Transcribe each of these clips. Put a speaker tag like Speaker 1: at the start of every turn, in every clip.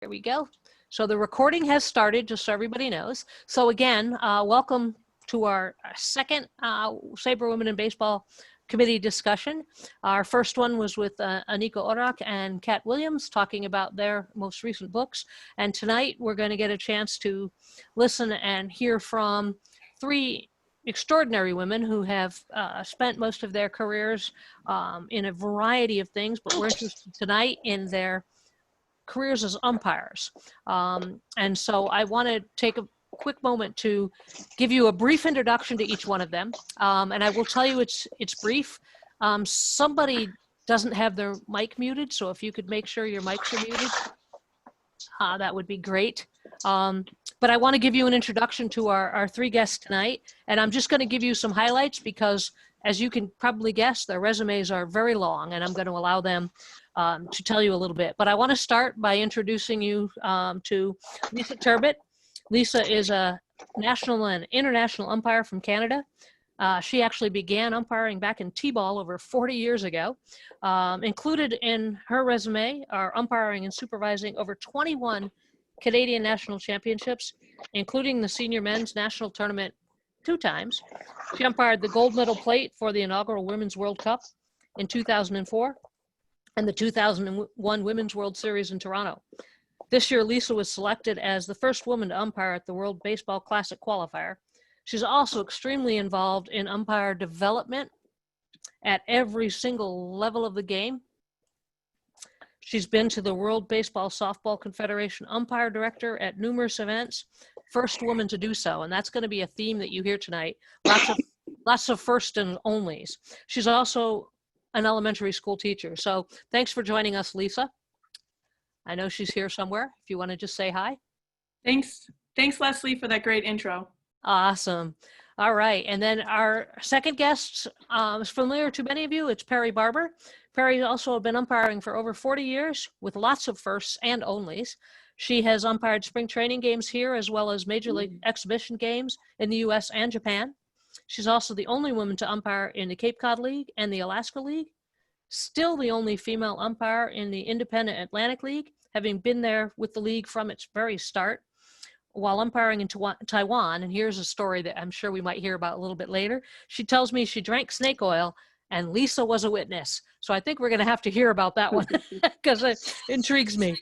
Speaker 1: There we go. So the recording has started, just so everybody knows. So again, welcome to our second SABR Women in Baseball Committee discussion. Our first one was with Anika Orak and Kat Williams talking about their most recent books. And tonight we're going to get a chance to listen and hear from three extraordinary women who have spent most of their careers in a variety of things, but we're interested tonight in their careers as umpires. And so I want to take a quick moment to give you a brief introduction to each one of them. And I will tell you it's brief. Somebody doesn't have their mic muted, so if you could make sure your mics are muted, that would be great. But I want to give you an introduction to our three guests tonight. And I'm just going to give you some highlights because, as you can probably guess, their resumes are very long, and I'm going to allow them to tell you a little bit. But I want to start by introducing you to Lisa Turbitt. Lisa is a national and international umpire from Canada. She actually began umpiring back in T-ball over 40 years ago. Included in her resume are umpiring and supervising over 21 Canadian national championships, including the senior men's national tournament 2 times. She umpired the gold medal plate for the inaugural Women's World Cup in 2004 and the 2001 Women's World Series in Toronto. This year, Lisa was selected as the first woman to umpire at the World Baseball Classic qualifier. She's also extremely involved in umpire development at every single level of the game. She's been to the World Baseball Softball Confederation umpire director at numerous events, first woman to do so. And that's going to be a theme that you hear tonight. Lots of first and onlys. She's also an elementary school teacher. So thanks for joining us, Lisa. I know she's here somewhere. If you want to just say hi.
Speaker 2: Thanks, Leslie, for that great intro.
Speaker 1: Awesome. All right. And then our second guest is familiar to many of you. It's Perry Barber. Perry also been umpiring for over 40 years with lots of firsts and onlys. She has umpired spring training games here as well as major league exhibition games in the US and Japan. She's also the only woman to umpire in the Cape Cod League and the Alaska League. Still the only female umpire in the Independent Atlantic League, having been there with the league from its very start. While umpiring in Taiwan, and here's a story that I'm sure we might hear about a little bit later, she tells me she drank snake oil and Lisa was a witness. So I think we're going to have to hear about that one because it intrigues me.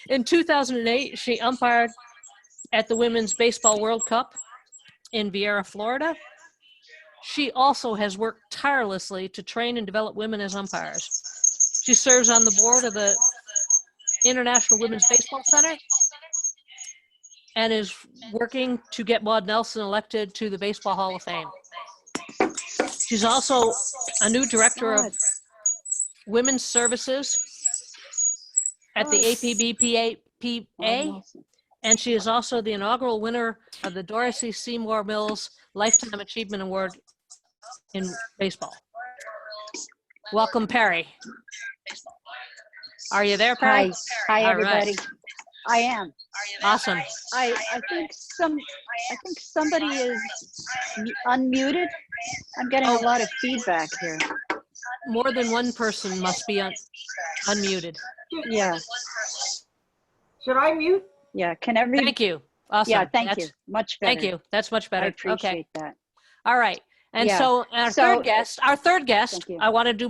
Speaker 1: In 2008, she umpired at the Women's Baseball World Cup in Viera, Florida. She also has worked tirelessly to train and develop women as umpires. She serves on the board of the International Women's Baseball Center and is working to get Maud Nelson elected to the Baseball Hall of Fame. She's also a new director of women's services at the APBPA, and she is also the inaugural winner of the Dorothy Seymour Mills Lifetime Achievement Award in baseball. Welcome, Perry. Are you there, Perry?
Speaker 3: Hi, everybody.
Speaker 1: Right.
Speaker 3: I am.
Speaker 1: Awesome.
Speaker 3: I think somebody is unmuted. I'm getting a lot of feedback here.
Speaker 1: More than one person must be unmuted.
Speaker 3: Yeah.
Speaker 4: Should I mute?
Speaker 3: Yeah. Can everybody?
Speaker 1: Thank you. Awesome.
Speaker 3: Yeah. Thank you. Much better.
Speaker 1: Thank you. That's much better.
Speaker 3: I appreciate that.
Speaker 1: All right. And so our third guest, I want to do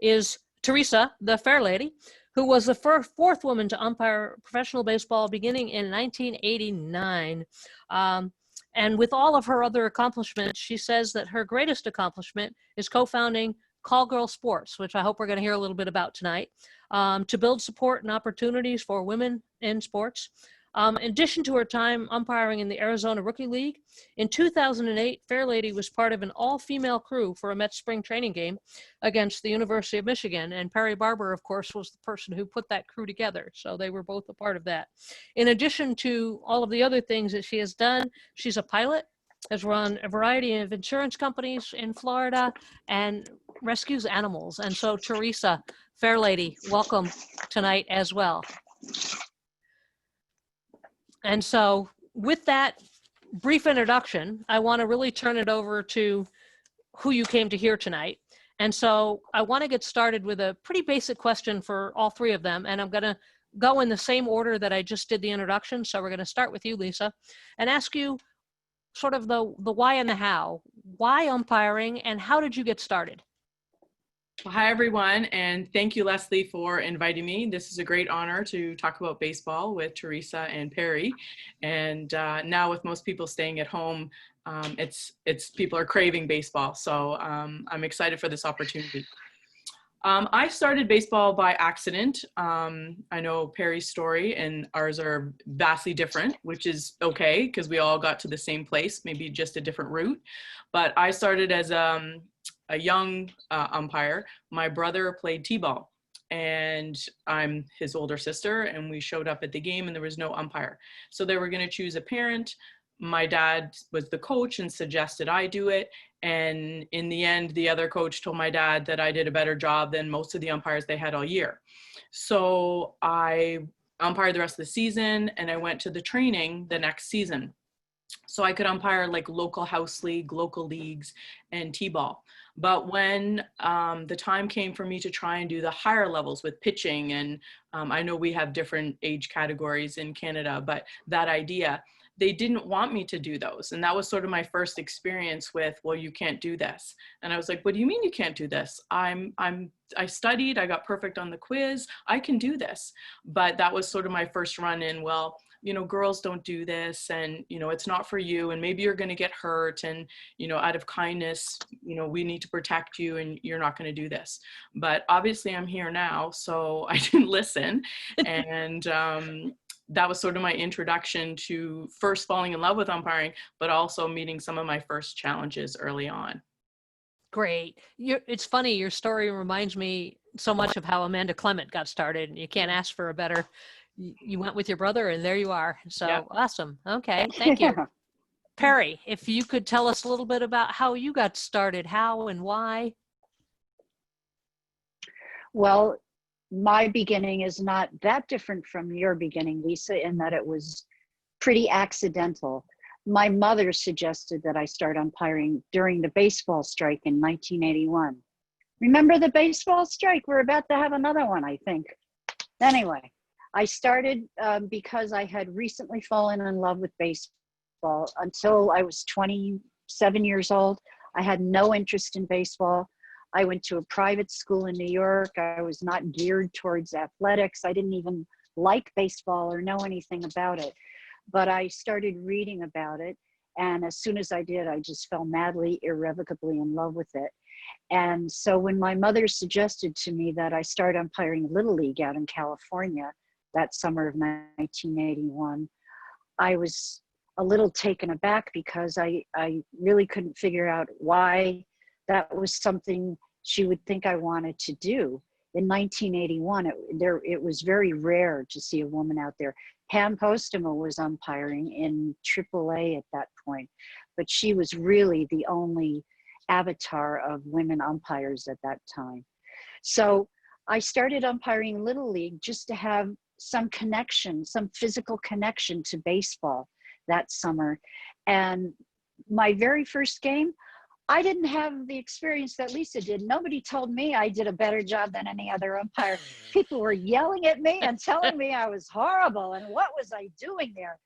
Speaker 1: is Teresa, the Fairlady, who was the fourth woman to umpire professional baseball beginning in 1989. And with all of her other accomplishments, she says that her greatest accomplishment is co-founding Call Girl Sports, which I hope we're going to hear a little bit about tonight, to build support and opportunities for women in sports. In addition to her time umpiring in the Arizona Rookie League, in 2008, Fairlady was part of an all-female crew for a Mets spring training game against the University of Michigan, and Perry Barber, of course, was the person who put that crew together, so they were both a part of that. In addition to all of the other things that she has done, she's a pilot, has run a variety of insurance companies in Florida, and rescues animals. And so, Teresa, Fairlady, welcome tonight as well. And so with that brief introduction, I want to really turn it over to who you came to hear tonight. And so I want to get started with a pretty basic question for all three of them. And I'm going to go in the same order that I just did the introduction. So we're going to start with you, Lisa, and ask you sort of the why and the how. Why umpiring, and how did you get started?
Speaker 2: Well, hi, everyone, and thank you, Leslie, for inviting me. This is a great honor to talk about baseball with Teresa and Perry. And now with most people staying at home, it's people are craving baseball. So I'm excited for this opportunity. I started baseball by accident. I know Perry's story and ours are vastly different, which is okay because we all got to the same place, maybe just a different route. But I started as a young umpire. My brother played t-ball and I'm his older sister, and we showed up at the game and there was no umpire. So they were going to choose a parent. My dad was the coach and suggested I do it. And in the end, the other coach told my dad that I did a better job than most of the umpires they had all year. So I umpired the rest of the season and I went to the training the next season. So I could umpire like local house league, local leagues, and t-ball. But when the time came for me to try and do the higher levels with pitching, and I know we have different age categories in Canada, but that idea, they didn't want me to do those. And that was sort of my first experience with, well, you can't do this. And I was like, what do you mean you can't do this? I studied, I got perfect on the quiz, I can do this. But that was sort of my first run in, well, you know, girls don't do this, and, you know, it's not for you, and maybe you're going to get hurt, and, you know, out of kindness, you know, we need to protect you, and you're not going to do this. But obviously I'm here now, so I didn't listen. And that was sort of my introduction to first falling in love with umpiring, but also meeting some of my first challenges early on.
Speaker 1: Great. It's funny, your story reminds me so much of how Amanda Clement got started. You can't ask for a better, you went with your brother and there you are. So yep. Awesome. Okay, thank you. Perry, if you could tell us a little bit about how you got started, how and why.
Speaker 3: Well, my beginning is not that different from your beginning, Lisa, in that it was pretty accidental. My mother suggested that I start umpiring during the baseball strike in 1981. Remember the baseball strike? We're about to have another one, I think. Anyway, I started because I had recently fallen in love with baseball. Until I was 27 years old, I had no interest in baseball. I went to a private school in New York. I was not geared towards athletics. I didn't even like baseball or know anything about it. But I started reading about it. And as soon as I did, I just fell madly, irrevocably in love with it. And so when my mother suggested to me that I start umpiring Little League out in California that summer of 1981, I was a little taken aback because I really couldn't figure out why that was something she would think I wanted to do. In 1981, it was very rare to see a woman out there. Pam Postema was umpiring in AAA at that point, but she was really the only avatar of women umpires at that time. So I started umpiring Little League just to have some connection, some physical connection to baseball that summer. And my very first game, I didn't have the experience that Lisa did. Nobody told me I did a better job than any other umpire. People were yelling at me and telling me I was horrible and what was I doing there?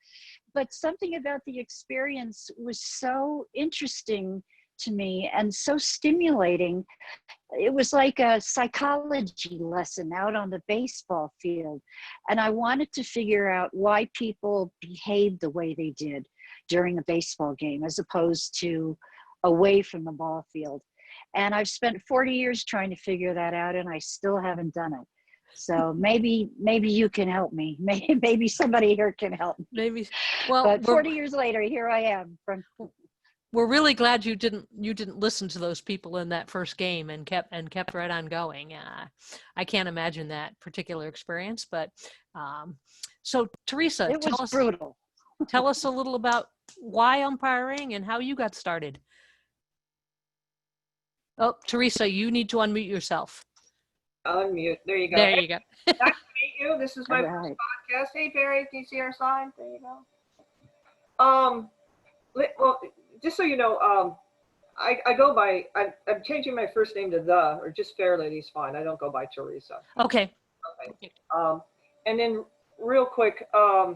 Speaker 3: But something about the experience was so interesting to me and so stimulating. It was like a psychology lesson out on the baseball field. And I wanted to figure out why people behaved the way they did during a baseball game as opposed to away from the ball field. And I've spent 40 years trying to figure that out, and I still haven't done it. So maybe you can help me. Maybe somebody here can help me.
Speaker 1: Maybe. Well,
Speaker 3: but 40 years later, here I am.
Speaker 1: We're really glad you didn't listen to those people in that first game and kept right on going. I can't imagine that particular experience, but so Teresa,
Speaker 3: it was brutal.
Speaker 1: Tell us a little about why umpiring and how you got started. Oh, Teresa, you need to unmute yourself.
Speaker 4: Unmute. There you go.
Speaker 1: There you go.
Speaker 4: Nice to meet you. This is my
Speaker 3: All right.
Speaker 4: first podcast. Hey, Perry, do you see our sign? There you go. Well, just so you know, I go by, I'm changing my first name to the, or just Fairlady's fine. I don't go by Teresa.
Speaker 1: Okay.
Speaker 4: Okay. And then real quick, I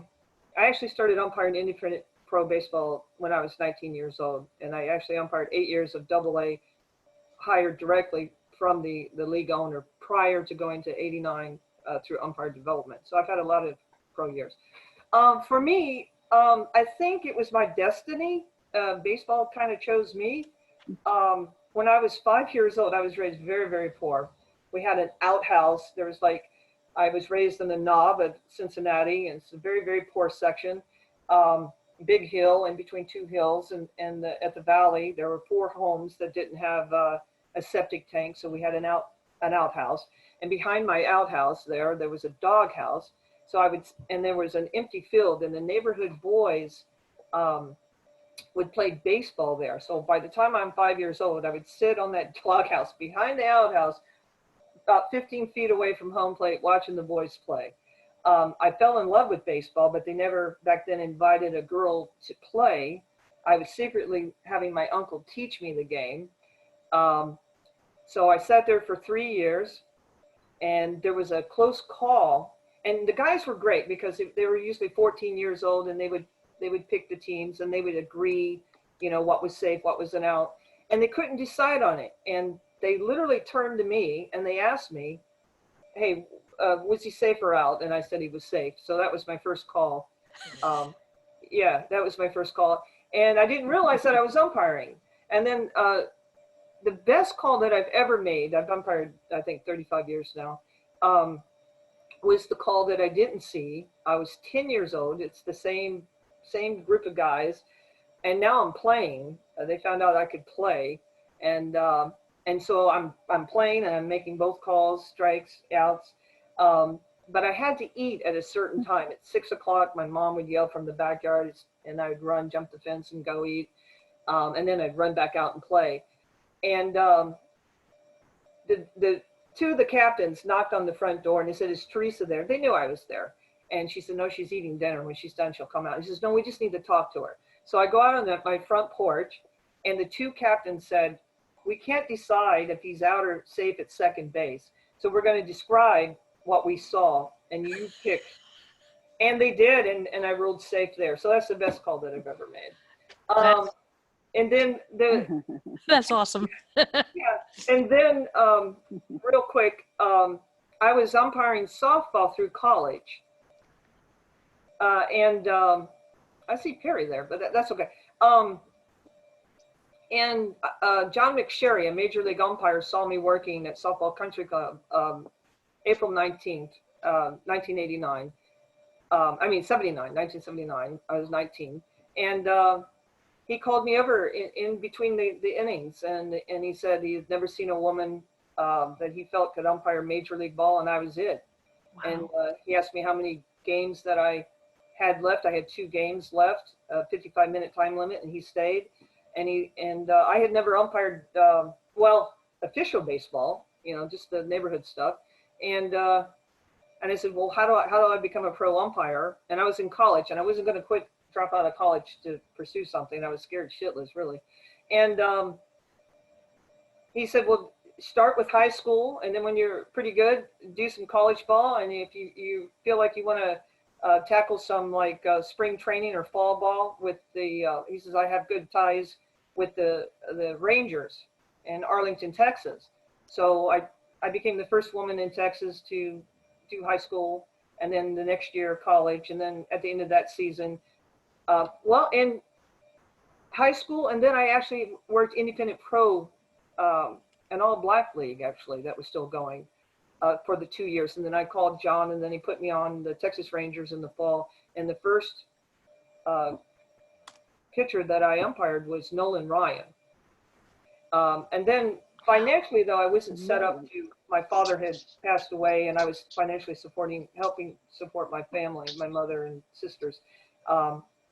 Speaker 4: actually started umpiring independent pro baseball when I was 19 years old. And I actually umpired 8 years of AA, hired directly from the league owner prior to going to 89 through umpire development. So I've had a lot of pro years. For me, I think it was my destiny. Baseball kind of chose me. When I was 5 years old, I was raised very, very poor. We had an outhouse. There was like, I was raised in the knob of Cincinnati, and it's a very, very poor section. Big hill in between two hills, and at the valley, there were 4 homes that didn't have a septic tank, so we had an outhouse. And behind my outhouse there was a dog house. So and there was an empty field, and the neighborhood boys would play baseball there. So by the time I'm 5 years old, I would sit on that doghouse behind the outhouse, about 15 feet away from home plate, watching the boys play. I fell in love with baseball, but they never back then invited a girl to play. I was secretly having my uncle teach me the game. So I sat there for 3 years, and there was a close call. And the guys were great because they were usually 14 years old, and they would pick the teams, and they would agree, you know, what was safe, what was an out, and they couldn't decide on it. And they literally turned to me and they asked me, "Hey, was he safe or out?" And I said he was safe. So that was my first call. Yeah, that was my first call. And I didn't realize that I was umpiring. And then the best call that I've ever made, I've umpired, I think, 35 years now, was the call that I didn't see. I was 10 years old. It's the same group of guys. And now I'm playing. They found out I could play. And so I'm playing, and I'm making both calls, strikes, outs. But I had to eat at a certain time. At 6 o'clock, my mom would yell from the backyard, and I would run, jump the fence, and go eat. And then I'd run back out and play. And the 2 of the captains knocked on the front door, and they said, "Is Teresa there?" They knew I was there. And she said, "No, she's eating dinner. When she's done, she'll come out." He says, "No, we just need to talk to her." So I go out on my front porch, and the 2 captains said, "We can't decide if he's out or safe at second base. So we're going to describe what we saw, and you pick." And they did, and I ruled safe there. So that's the best call that I've ever made. And then
Speaker 1: That's awesome.
Speaker 4: yeah, and then real quick, I was umpiring softball through college. And I see Perry there, but that's okay. And John McSherry, a major league umpire, saw me working at Softball Country Club April 19th, 1989. 1979. I was 19. And he called me over in between the innings, and he said he had never seen a woman that he felt could umpire Major League Ball, and I was it. Wow. And he asked me how many games that I had left. I had 2 games left, a 55-minute time limit, and he stayed. And I had never umpired, official baseball, you know, just the neighborhood stuff. And I said, "Well, how do I become a pro umpire?" And I was in college, and I wasn't going to drop out of college to pursue something. I was scared shitless, really. And he said, "Well, start with high school, and then when you're pretty good, do some college ball. And if you feel like you want to tackle some like spring training or fall ball with the," he says, "I have good ties with the Rangers in Arlington, Texas." So I became the first woman in Texas to do high school, and then the next year college, and then at the end of that season, in high school, and then I actually worked independent pro, an all black league actually that was still going for the 2 years. And then I called John, and then he put me on the Texas Rangers in the fall. And the first pitcher that I umpired was Nolan Ryan. And then financially, though, I wasn't set up to, my father had passed away, and I was financially helping support my family, my mother and sisters.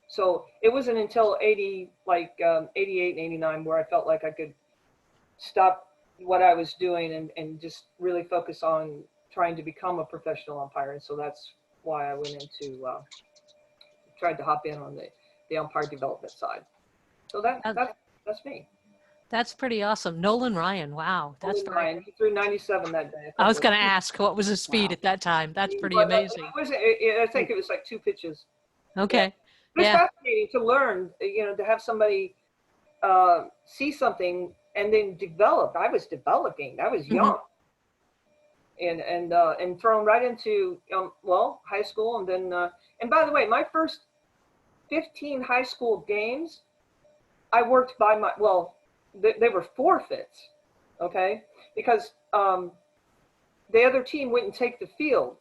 Speaker 4: So it wasn't until 88 and 89 where I felt like I could stop what I was doing and just really focus on trying to become a professional umpire. And so that's why I went into, tried to hop in on the umpire development side. So that's me.
Speaker 1: That's pretty awesome. Nolan Ryan. Wow. That's
Speaker 4: Nolan
Speaker 1: very,
Speaker 4: Ryan, he threw 97 that day.
Speaker 1: I was going to ask, what was his speed
Speaker 3: Wow.
Speaker 1: at that time? That's pretty
Speaker 4: But
Speaker 1: amazing.
Speaker 4: I think it was like 2 pitches.
Speaker 1: Okay.
Speaker 4: It was
Speaker 1: Yeah.
Speaker 4: fascinating to learn, to have somebody see something and then develop. I was developing. I was young, and thrown right into high school, and then and by the way, my first 15 high school games, I worked by they were forfeits, okay, because the other team wouldn't take the field.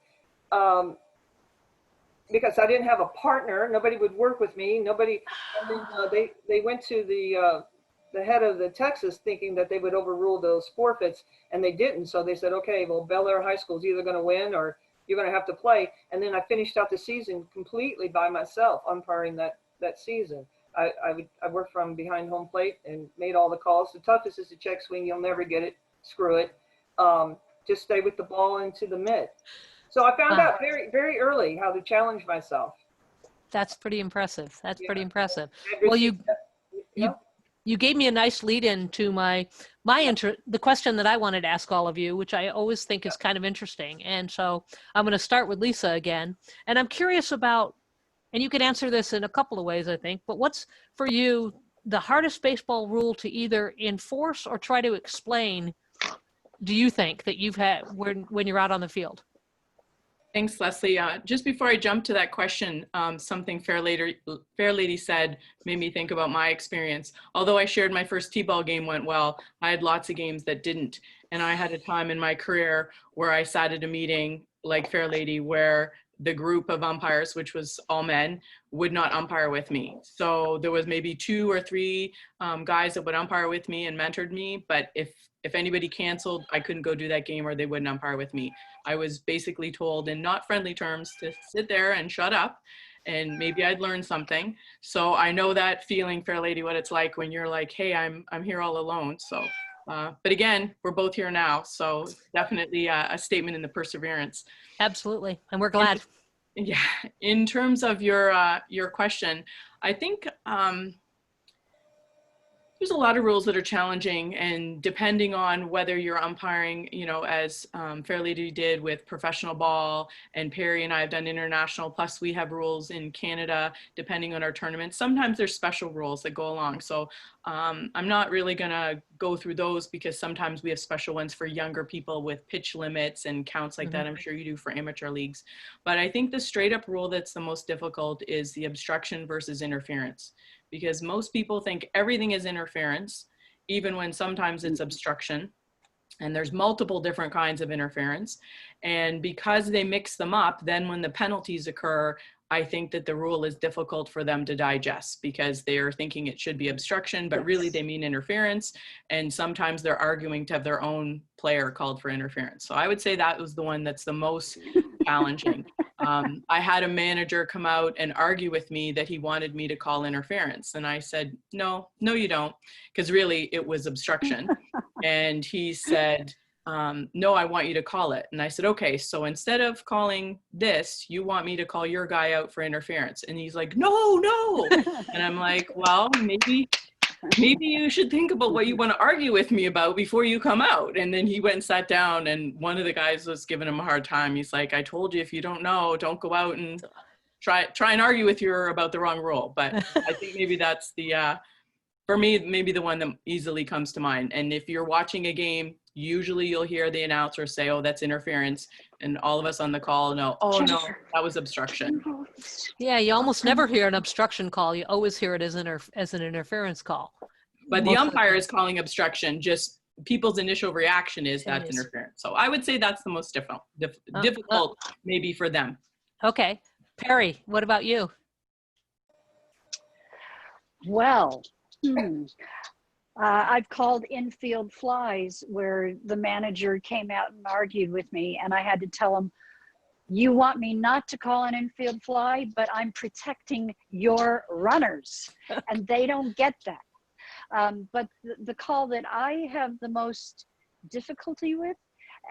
Speaker 4: Because I didn't have a partner, nobody would work with me. Nobody, and then they went to the head of the Texas thinking that they would overrule those forfeits, and they didn't. So they said, okay, well, Bel Air High School is either going to win or you're going to have to play. And then I finished out the season completely by myself, umpiring that season. I worked from behind home plate and made all the calls. The toughest is the check swing. You'll never get it. Screw it. Just stay with the ball into the mid. So I found out very, very early how to challenge myself.
Speaker 1: That's pretty impressive. That's pretty impressive.
Speaker 4: I
Speaker 1: Well,
Speaker 4: received
Speaker 1: you gave me a nice lead in to the question that I wanted to ask all of you, which I always think is kind of interesting. And so I'm going to start with Lisa again. And I'm curious about, and you can answer this in a couple of ways, I think, but what's for you the hardest baseball rule to either enforce or try to explain, do you think, that you've had when you're out on the field?
Speaker 2: Thanks, Leslie. Just before I jump to that question, something Fairlady said made me think about my experience. Although I shared my first T-ball game went well, I had lots of games that didn't. And I had a time in my career where I sat at a meeting like Fairlady where the group of umpires, which was all men, would not umpire with me. So there was maybe 2 or 3 guys that would umpire with me and mentored me. But if anybody canceled, I couldn't go do that game or they wouldn't umpire with me. I was basically told in not friendly terms to sit there and shut up and maybe I'd learn something. So I know that feeling, Fairlady, what it's like when you're like, hey, I'm here all alone. So, but again, we're both here now. So definitely a statement in the perseverance.
Speaker 1: Absolutely. And we're glad.
Speaker 2: Yeah. In terms of your question, I think there's a lot of rules that are challenging, and depending on whether you're umpiring, as Fairlady did with professional ball, and Perry and I have done international, plus we have rules in Canada, depending on our tournaments. Sometimes there's special rules that go along. So I'm not really gonna go through those because sometimes we have special ones for younger people with pitch limits and counts like that. I'm sure you do for amateur leagues. But I think the straight up rule that's the most difficult is the obstruction versus interference. Because most people think everything is interference, even when sometimes it's obstruction. And there's multiple different kinds of interference. And because they mix them up, then when the penalties occur, I think that the rule is difficult for them to digest because they're thinking it should be obstruction, but really they mean interference. And sometimes they're arguing to have their own player called for interference. So I would say that was the one that's the most challenging. I had a manager come out and argue with me that he wanted me to call interference. And I said, no, you don't, because really it was obstruction. And he said, no, I want you to call it. And I said, okay, so instead of calling this, you want me to call your guy out for interference. And he's like, no. And I'm like, well, maybe you should think about what you want to argue with me about before you come out. And then he went and sat down, and one of the guys was giving him a hard time. He's like, I told you, if you don't know, don't go out and try and argue with you about the wrong rule. But I think maybe that's for me, maybe the one that easily comes to mind. And if you're watching a game, usually you'll hear the announcer say, oh, that's interference. And all of us on the call know, oh no, that was obstruction.
Speaker 1: Yeah, you almost never hear an obstruction call. You always hear it as an interference call.
Speaker 2: But the umpire is calling obstruction, just people's initial reaction is that's interference. So I would say that's the most difficult maybe for them.
Speaker 1: Okay. Perry, what about you?
Speaker 3: Well, I've called infield flies where the manager came out and argued with me, and I had to tell him, you want me not to call an infield fly, but I'm protecting your runners, and they don't get that. But the call that I have the most difficulty with,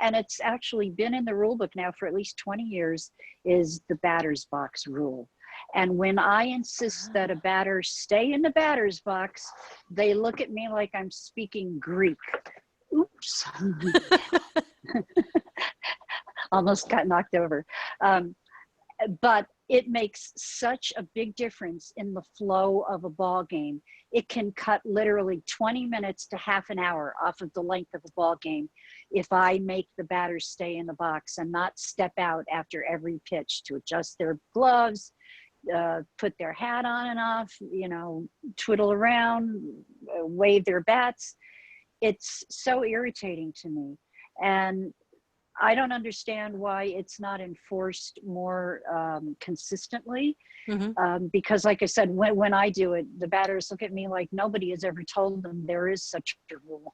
Speaker 3: and it's actually been in the rule book now for at least 20 years, is the batter's box rule. And when I insist that a batter stay in the batter's box, they look at me like I'm speaking Greek. Oops. Almost got knocked over. But it makes such a big difference in the flow of a ball game. It can cut literally 20 minutes to half an hour off of the length of a ball game if I make the batters stay in the box and not step out after every pitch to adjust their gloves, put their hat on and off, you know, twiddle around, wave their bats. It's so irritating to me. And I don't understand why it's not enforced more consistently. Because like I said, when I do it, the batters look at me like nobody has ever told them there is such a rule.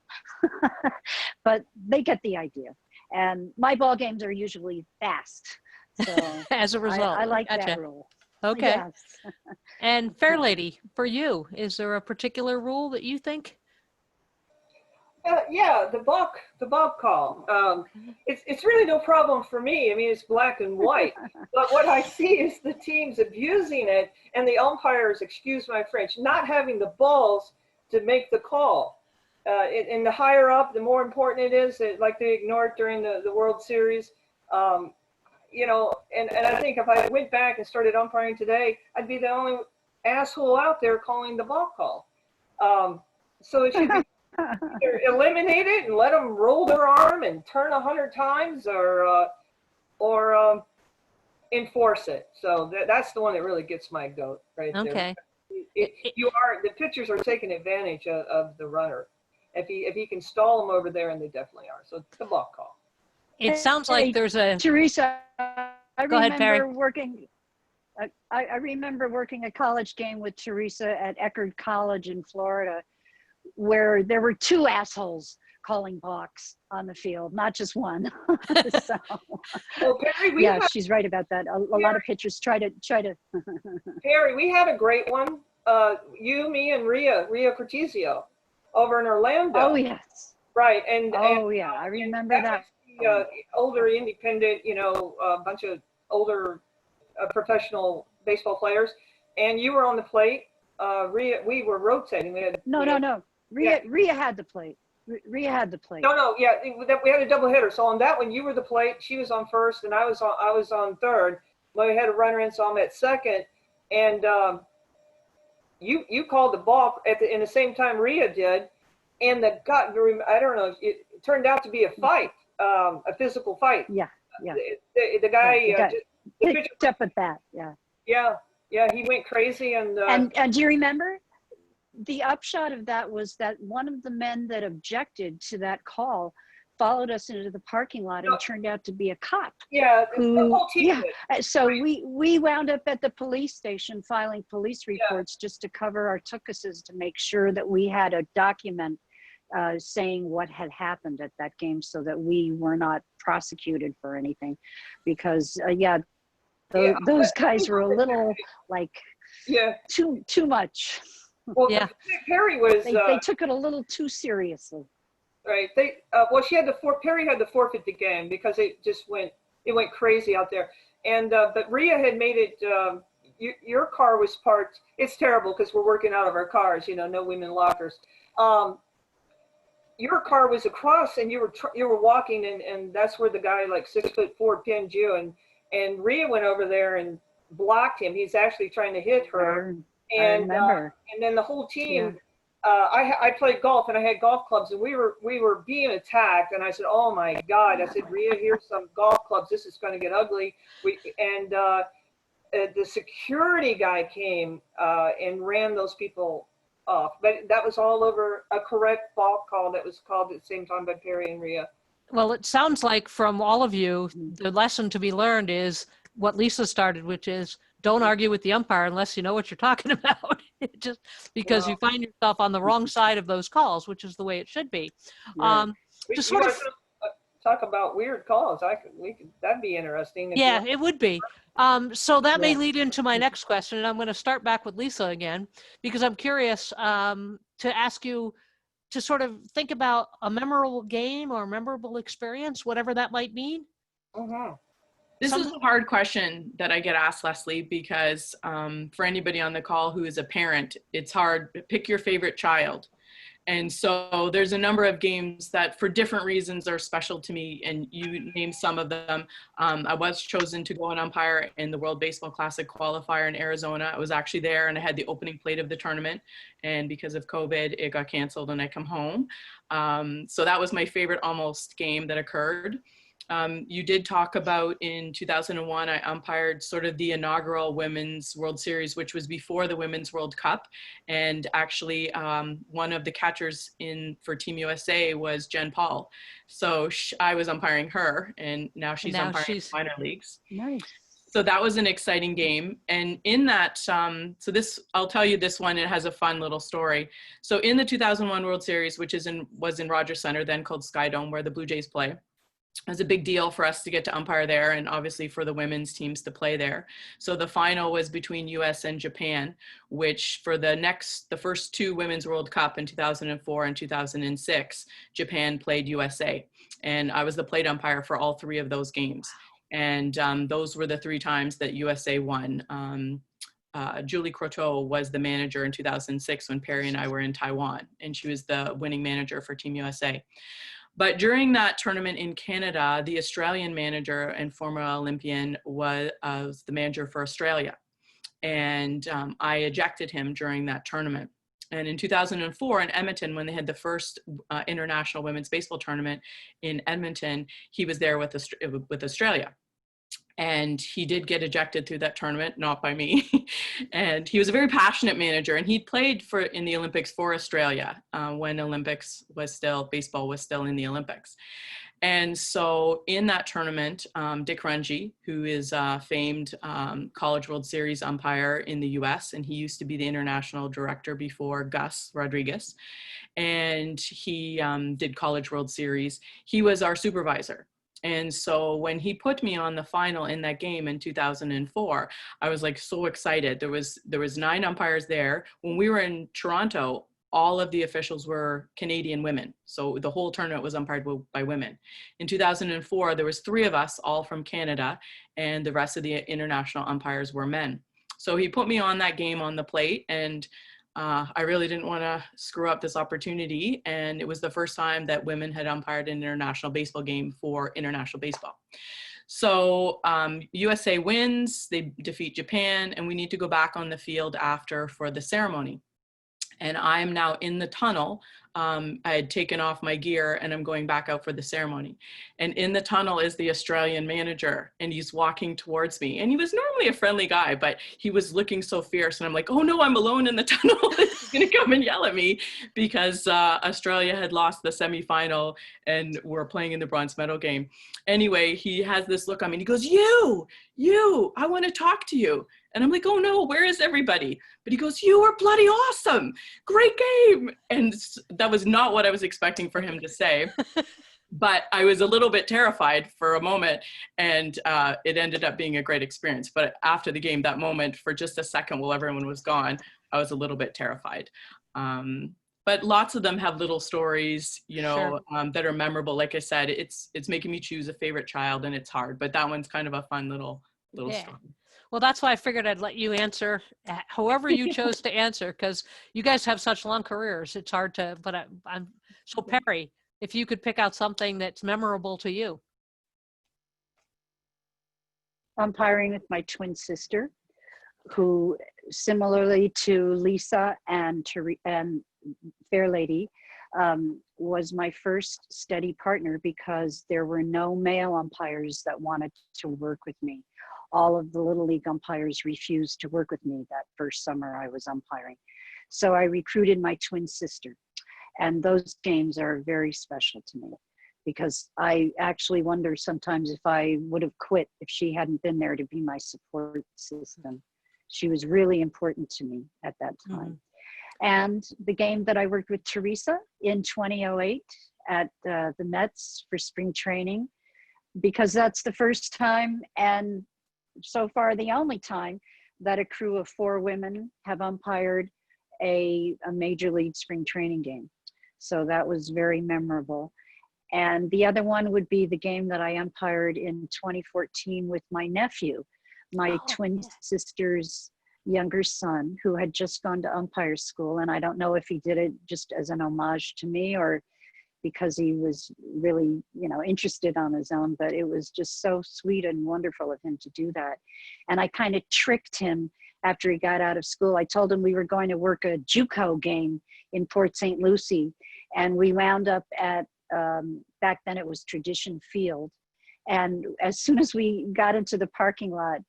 Speaker 3: But they get the idea. And my ball games are usually fast. So
Speaker 1: as a result.
Speaker 3: I like
Speaker 1: Gotcha.
Speaker 3: that rule.
Speaker 1: Okay.
Speaker 3: Yes.
Speaker 1: And Fairlady, for you, is there a particular rule that you think?
Speaker 4: Yeah, the balk call. It's really no problem for me. I mean, it's black and white. But what I see is the teams abusing it, and the umpires, excuse my French, not having the balls to make the call. And the higher up, the more important it is. Like they ignored during the World Series. You know, and I think if I went back and started umpiring today, I'd be the only asshole out there calling the balk call. So it should be either eliminate it and let them roll their arm and turn 100 times, or enforce it. So that's the one that really gets my goat right there.
Speaker 1: Okay.
Speaker 4: The pitchers are taking advantage of the runner. If he can stall them over there, and they definitely are. So it's the balk call.
Speaker 1: It sounds like there's a...
Speaker 3: Teresa,
Speaker 1: Go ahead, Perry.
Speaker 3: I remember working a college game with Teresa at Eckerd College in Florida, where there were two assholes calling balks on the field, not just one. So,
Speaker 4: Well, Perry,
Speaker 3: she's right about that. A lot of pitchers try to.
Speaker 4: Perry, we had a great one. You, me, and Rhea Cortizio over in Orlando.
Speaker 3: Oh yes.
Speaker 4: Right,
Speaker 3: I remember that.
Speaker 4: The older independent, you know, a bunch of older professional baseball players, and you were on the plate. Rhea, we were rotating. We had
Speaker 3: no. Rhea had the plate. Rhea had the plate.
Speaker 4: No, yeah, we had a double hitter. So on that one, you were the plate. She was on first, and I was on third. Well, we had a runner in, so I'm at second, and you called the balk in the same time Rhea did, and I don't know. It turned out to be a fight. A physical fight.
Speaker 3: Yeah.
Speaker 4: The guy
Speaker 3: picked up at that. Yeah.
Speaker 4: He went crazy and
Speaker 3: do you remember? The upshot of that was that one of the men that objected to that call followed us into the parking lot and turned out to be a cop.
Speaker 4: Yeah, the whole team did.
Speaker 3: So we wound up at the police station filing police reports just to cover our tuchuses to make sure that we had a document saying what had happened at that game, so that we were not prosecuted for anything, because those guys were a little like too much.
Speaker 4: Well, Perry was
Speaker 3: they took it a little too seriously.
Speaker 4: Right. Perry had to forfeit the game because it went crazy out there. And but Rhea had made it. Your car was parked. It's terrible because we're working out of our cars. You know, no women lockers. Your car was across, and you were walking, and that's where the guy like 6'4" pinned you, and Rhea went over there and blocked him. He's actually trying to hit her, and then the whole team. I played golf, and I had golf clubs, and we were being attacked, and I said, "Oh my God!" I said, "Rhea, here's some golf clubs. This is going to get ugly." The security guy came and ran those people off, but that was all over a correct balk call that was called at the same time by Perry and Rhea.
Speaker 1: Well, it sounds like from all of you, the lesson to be learned is what Lisa started, which is don't argue with the umpire unless you know what you're talking about. Just because you find yourself on the wrong side of those calls, which is the way it should be.
Speaker 4: Just sort of talk about weird calls. That'd be interesting.
Speaker 1: Yeah, it would be. So that may lead into my next question, and I'm going to start back with Lisa again, because I'm curious to ask you to sort of think about a memorable game or memorable experience, whatever that might mean.
Speaker 2: This is a hard question that I get asked, Leslie, because for anybody on the call who is a parent, it's hard. Pick your favorite child. And so there's a number of games that for different reasons are special to me, and you named some of them. I was chosen to go and umpire in the World Baseball Classic qualifier in Arizona. I was actually there and I had the opening plate of the tournament, and because of COVID, it got canceled and I come home. So that was my favorite almost game that occurred. You did talk about in 2001, I umpired sort of the inaugural Women's World Series, which was before the Women's World Cup. And actually, one of the catchers for Team USA was Jen Paul. So I was umpiring her, and now she's umpiring minor leagues.
Speaker 3: Nice.
Speaker 2: So that was an exciting game. And in that, I'll tell you this one, it has a fun little story. So in the 2001 World Series, which was in Rogers Center, then called Sky Dome, where the Blue Jays play, it was a big deal for us to get to umpire there, and obviously for the women's teams to play there. So the final was between US and Japan, which for the first two Women's World Cup in 2004 and 2006, Japan played USA. And I was the plate umpire for all three of those games. And those were the three times that USA won. Julie Croteau was the manager in 2006 when Perry and I were in Taiwan, and she was the winning manager for Team USA. But during that tournament in Canada, the Australian manager and former Olympian was the manager for Australia. And I ejected him during that tournament. And in 2004 in Edmonton, when they had the first international women's baseball tournament in Edmonton, he was there with Australia. And he did get ejected through that tournament, not by me. And he was a very passionate manager, and he played in the Olympics for Australia when baseball was still in the Olympics. And so in that tournament, Dick Runge, who is a famed College World Series umpire in the US, and he used to be the international director before Gus Rodriguez, and he did College World Series. He was our supervisor. And so when he put me on the final in that game in 2004, I was like so excited. There was 9 umpires there. When we were in Toronto, all of the officials were Canadian women. So the whole tournament was umpired by women. In 2004, there was 3 of us, all from Canada, and the rest of the international umpires were men. So he put me on that game on the plate, and I really didn't want to screw up this opportunity. And it was the first time that women had umpired an international baseball game for international baseball. So USA wins, they defeat Japan, and we need to go back on the field after for the ceremony. And I'm now in the tunnel. I had taken off my gear and I'm going back out for the ceremony. And in the tunnel is the Australian manager, and he's walking towards me. And he was normally a friendly guy, but he was looking so fierce. And I'm like, oh no, I'm alone in the tunnel. He's gonna come and yell at me because Australia had lost the semifinal and we're playing in the bronze medal game. Anyway, he has this look on me and he goes, you, I wanna talk to you. And I'm like, oh no, where is everybody? But he goes, you were bloody awesome. Great game. And that was not what I was expecting for him to say. But I was a little bit terrified for a moment, and it ended up being a great experience. But after the game, that moment, for just a second while everyone was gone, I was a little bit terrified. But lots of them have little stories,
Speaker 1: Sure.
Speaker 2: that are memorable. Like I said, it's making me choose a favorite child, and it's hard. But that one's kind of a fun little
Speaker 1: Yeah.
Speaker 2: story.
Speaker 1: Well, that's why I figured I'd let you answer however you chose to answer, because you guys have such long careers. It's hard to, but so Perry, if you could pick out something that's memorable to you.
Speaker 3: Umpiring with my twin sister, who similarly to Lisa and Fairlady, was my first steady partner because there were no male umpires that wanted to work with me. All of the Little League umpires refused to work with me that first summer I was umpiring. So I recruited my twin sister, and those games are very special to me because I actually wonder sometimes if I would have quit if she hadn't been there to be my support system. She was really important to me at that time. And the game that I worked with Teresa in 2008 at the Mets for spring training, because that's the first time and so far the only time that a crew of 4 women have umpired a major league spring training game. So that was very memorable. And the other one would be the game that I umpired in 2014 with my nephew, my twin sister's younger son, who had just gone to umpire school. And I don't know if he did it just as an homage to me or because he was really, interested on his own, but it was just so sweet and wonderful of him to do that. And I kind of tricked him after he got out of school. I told him we were going to work a JUCO game in Port St. Lucie, and we wound up at, back then it was Tradition Field. And as soon as we got into the parking lot,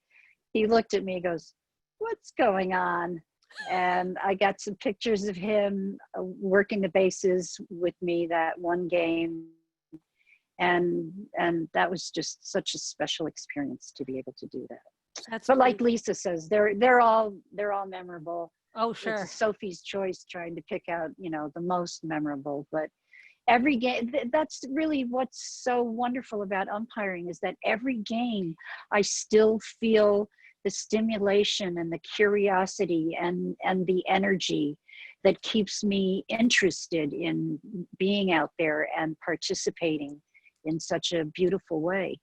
Speaker 3: he looked at me and goes, "What's going on?" And I got some pictures of him working the bases with me that one game. And that was just such a special experience to be able to do that. But like Lisa says, they're all memorable.
Speaker 1: Oh, sure.
Speaker 3: It's Sophie's choice trying to pick out, the most memorable, but every game, that's really what's so wonderful about umpiring, is that every game I still feel the stimulation and the curiosity and the energy that keeps me interested in being out there and participating in such a beautiful way,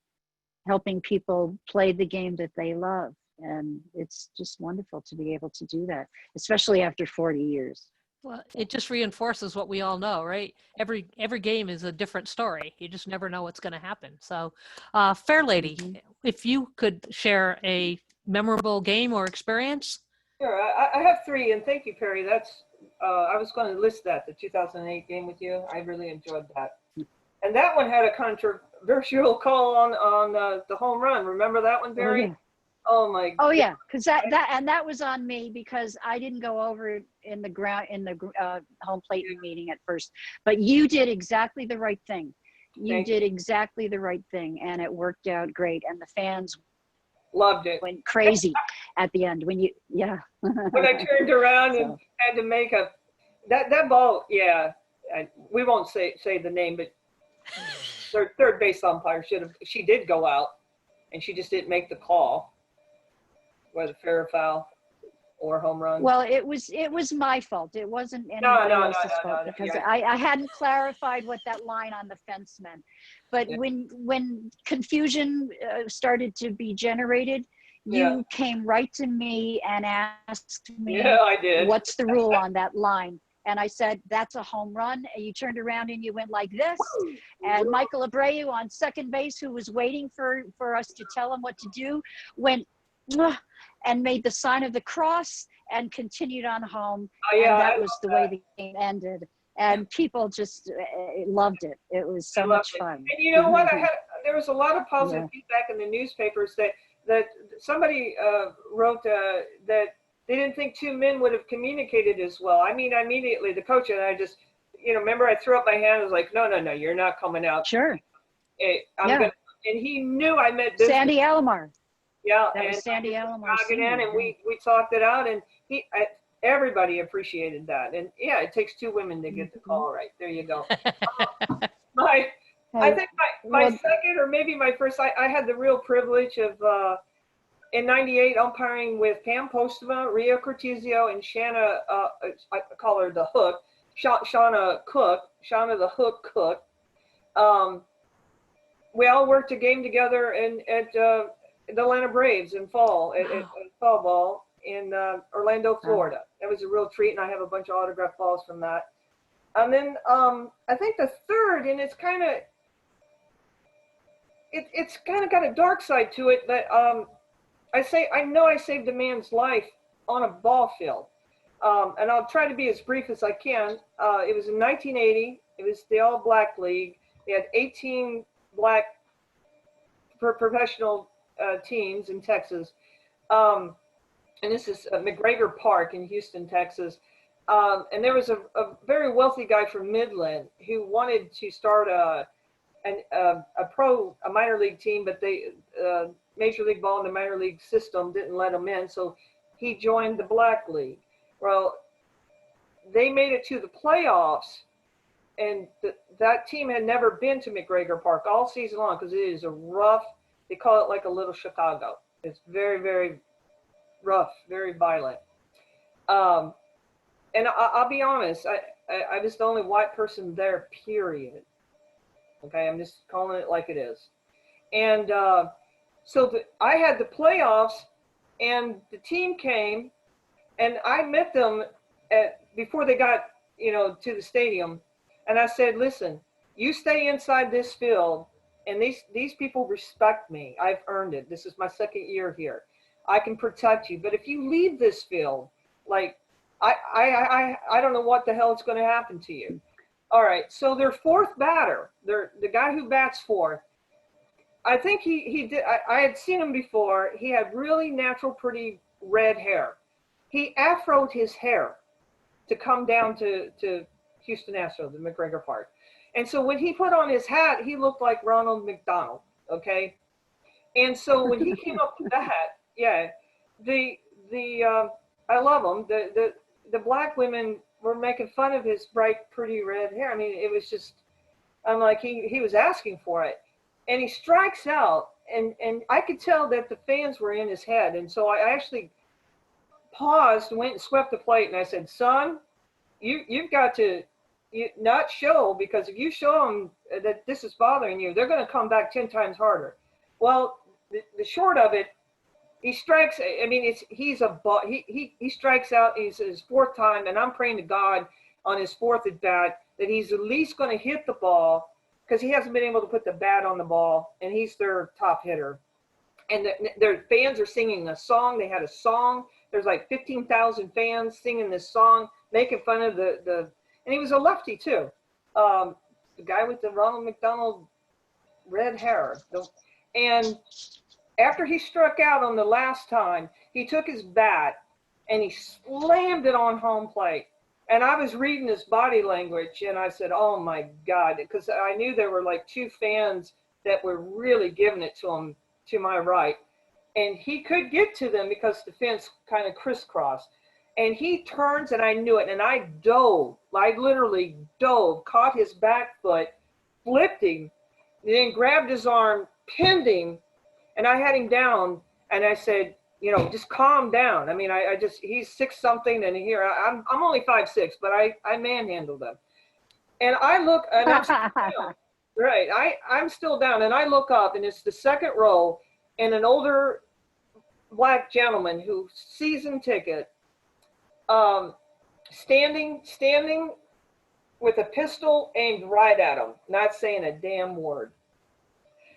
Speaker 3: helping people play the game that they love. And it's just wonderful to be able to do that, especially after 40 years.
Speaker 1: Well, it just reinforces what we all know, right? Every game is a different story. You just never know what's going to happen. So, Fairlady, if you could share a memorable game or experience.
Speaker 4: Sure, I have three, and thank you, Perry. That's I was going to list that, the 2008 game with you. I really enjoyed that. And that one had a controversial call on the home run. Remember that one, Perry?
Speaker 3: Oh, yeah.
Speaker 4: Oh my.
Speaker 3: Oh yeah, because that was on me because I didn't go over in the home plate meeting at first, but you did exactly the right thing. You did exactly the right thing, and it worked out great. And the fans
Speaker 4: loved it.
Speaker 3: Went crazy at the end when you
Speaker 4: when I turned around and had to make that ball. Yeah, we won't say the name, but third base umpire she did go out, and she just didn't make the call. Whether fair or foul or home run.
Speaker 3: Well, it was my fault. It wasn't anybody else's fault because I hadn't clarified what that line on the fence meant. But when confusion started to be generated, you came right to me and asked me,
Speaker 4: I did.
Speaker 3: What's the rule on that line? And I said, that's a home run. And you turned around and you went like this. And Michael Abreu on second base, who was waiting for us to tell him what to do, went and made the sign of the cross and continued on home. And that was the way the game ended. And people just loved it. It was so much fun.
Speaker 4: And you know what? There was a lot of positive feedback in the newspapers that somebody wrote that they didn't think two men would have communicated as well. I mean, immediately the coach and I just, remember I threw up my hand. I was like, no, you're not coming out.
Speaker 3: Sure.
Speaker 4: And he knew I meant business.
Speaker 3: Sandy Alomar.
Speaker 4: Yeah,
Speaker 3: that was Sandy Alomar.
Speaker 4: And we talked it out, and everybody appreciated that. And it takes two women to get the call right. There you go. I think my second or maybe my first, I had the real privilege of in '98 umpiring with Pam Postma, Rio Cortizio, and Shanna. I call her the Hook, Shauna the Hook Cook. We all worked a game together at the Atlanta Braves in fall at fall ball in Orlando, Florida. That was a real treat, and I have a bunch of autographed balls from that. And then I think the third, and it's kind of got a dark side to it, but I know I saved a man's life on a ball field, and I'll try to be as brief as I can. It was in 1980. It was the All Black League. They had 18 black professional teams in Texas, and this is McGregor Park in Houston, Texas. And there was a very wealthy guy from Midland who wanted to start a minor league team, but they Major League Ball and the minor league system didn't let him in, so he joined the Black League. Well, they made it to the playoffs, and that team had never been to McGregor Park all season long because it is a rough. They call it like a little Chicago. It's very, very rough, very violent. And I'll be honest, I was the only white person there, period. Okay, I'm just calling it like it is. And I had the playoffs, and the team came, and I met them before they got, to the stadium. And I said, listen, you stay inside this field, and these people respect me. I've earned it. This is my second year here. I can protect you. But if you leave this field, like, I don't know what the hell is going to happen to you. All right, so their fourth batter, the guy who bats fourth, I think he did. I had seen him before. He had really natural, pretty red hair. He afroed his hair to come down to Houston Astros, the McGregor Park. And so when he put on his hat, he looked like Ronald McDonald, okay? And so when he came up to bat, yeah, I love him. The black women were making fun of his bright, pretty red hair. I mean, it was just, I'm like, he was asking for it. And he strikes out, and I could tell that the fans were in his head. And so I actually paused, went and swept the plate, and I said, son, you've got to not show, because if you show them that this is bothering you, they're going to come back 10 times harder. Well, the short of it, he strikes. I mean, he strikes out. He's his fourth time, and I'm praying to God on his fourth at bat that he's at least going to hit the ball, because he hasn't been able to put the bat on the ball, and he's their top hitter. And their fans are singing a song. They had a song. There's like 15,000 fans singing this song, making fun of and he was a lefty too. The guy with the Ronald McDonald red hair. And after he struck out on the last time, he took his bat and he slammed it on home plate. And I was reading his body language, and I said, oh my God, because I knew there were like two fans that were really giving it to him to my right. And he could get to them because the fence kind of crisscrossed. And he turns, and I knew it, and I dove. I literally dove, caught his back foot, flipped him, then grabbed his arm, pinned him, and I had him down, and I said, just calm down. I mean, he's 6-something, and here I'm only 5'6", but I manhandled him. And I look, and I'm still down. Right, I'm still down, and I look up, and it's the second row, and an older black gentleman who season ticket, standing with a pistol aimed right at him, not saying a damn word.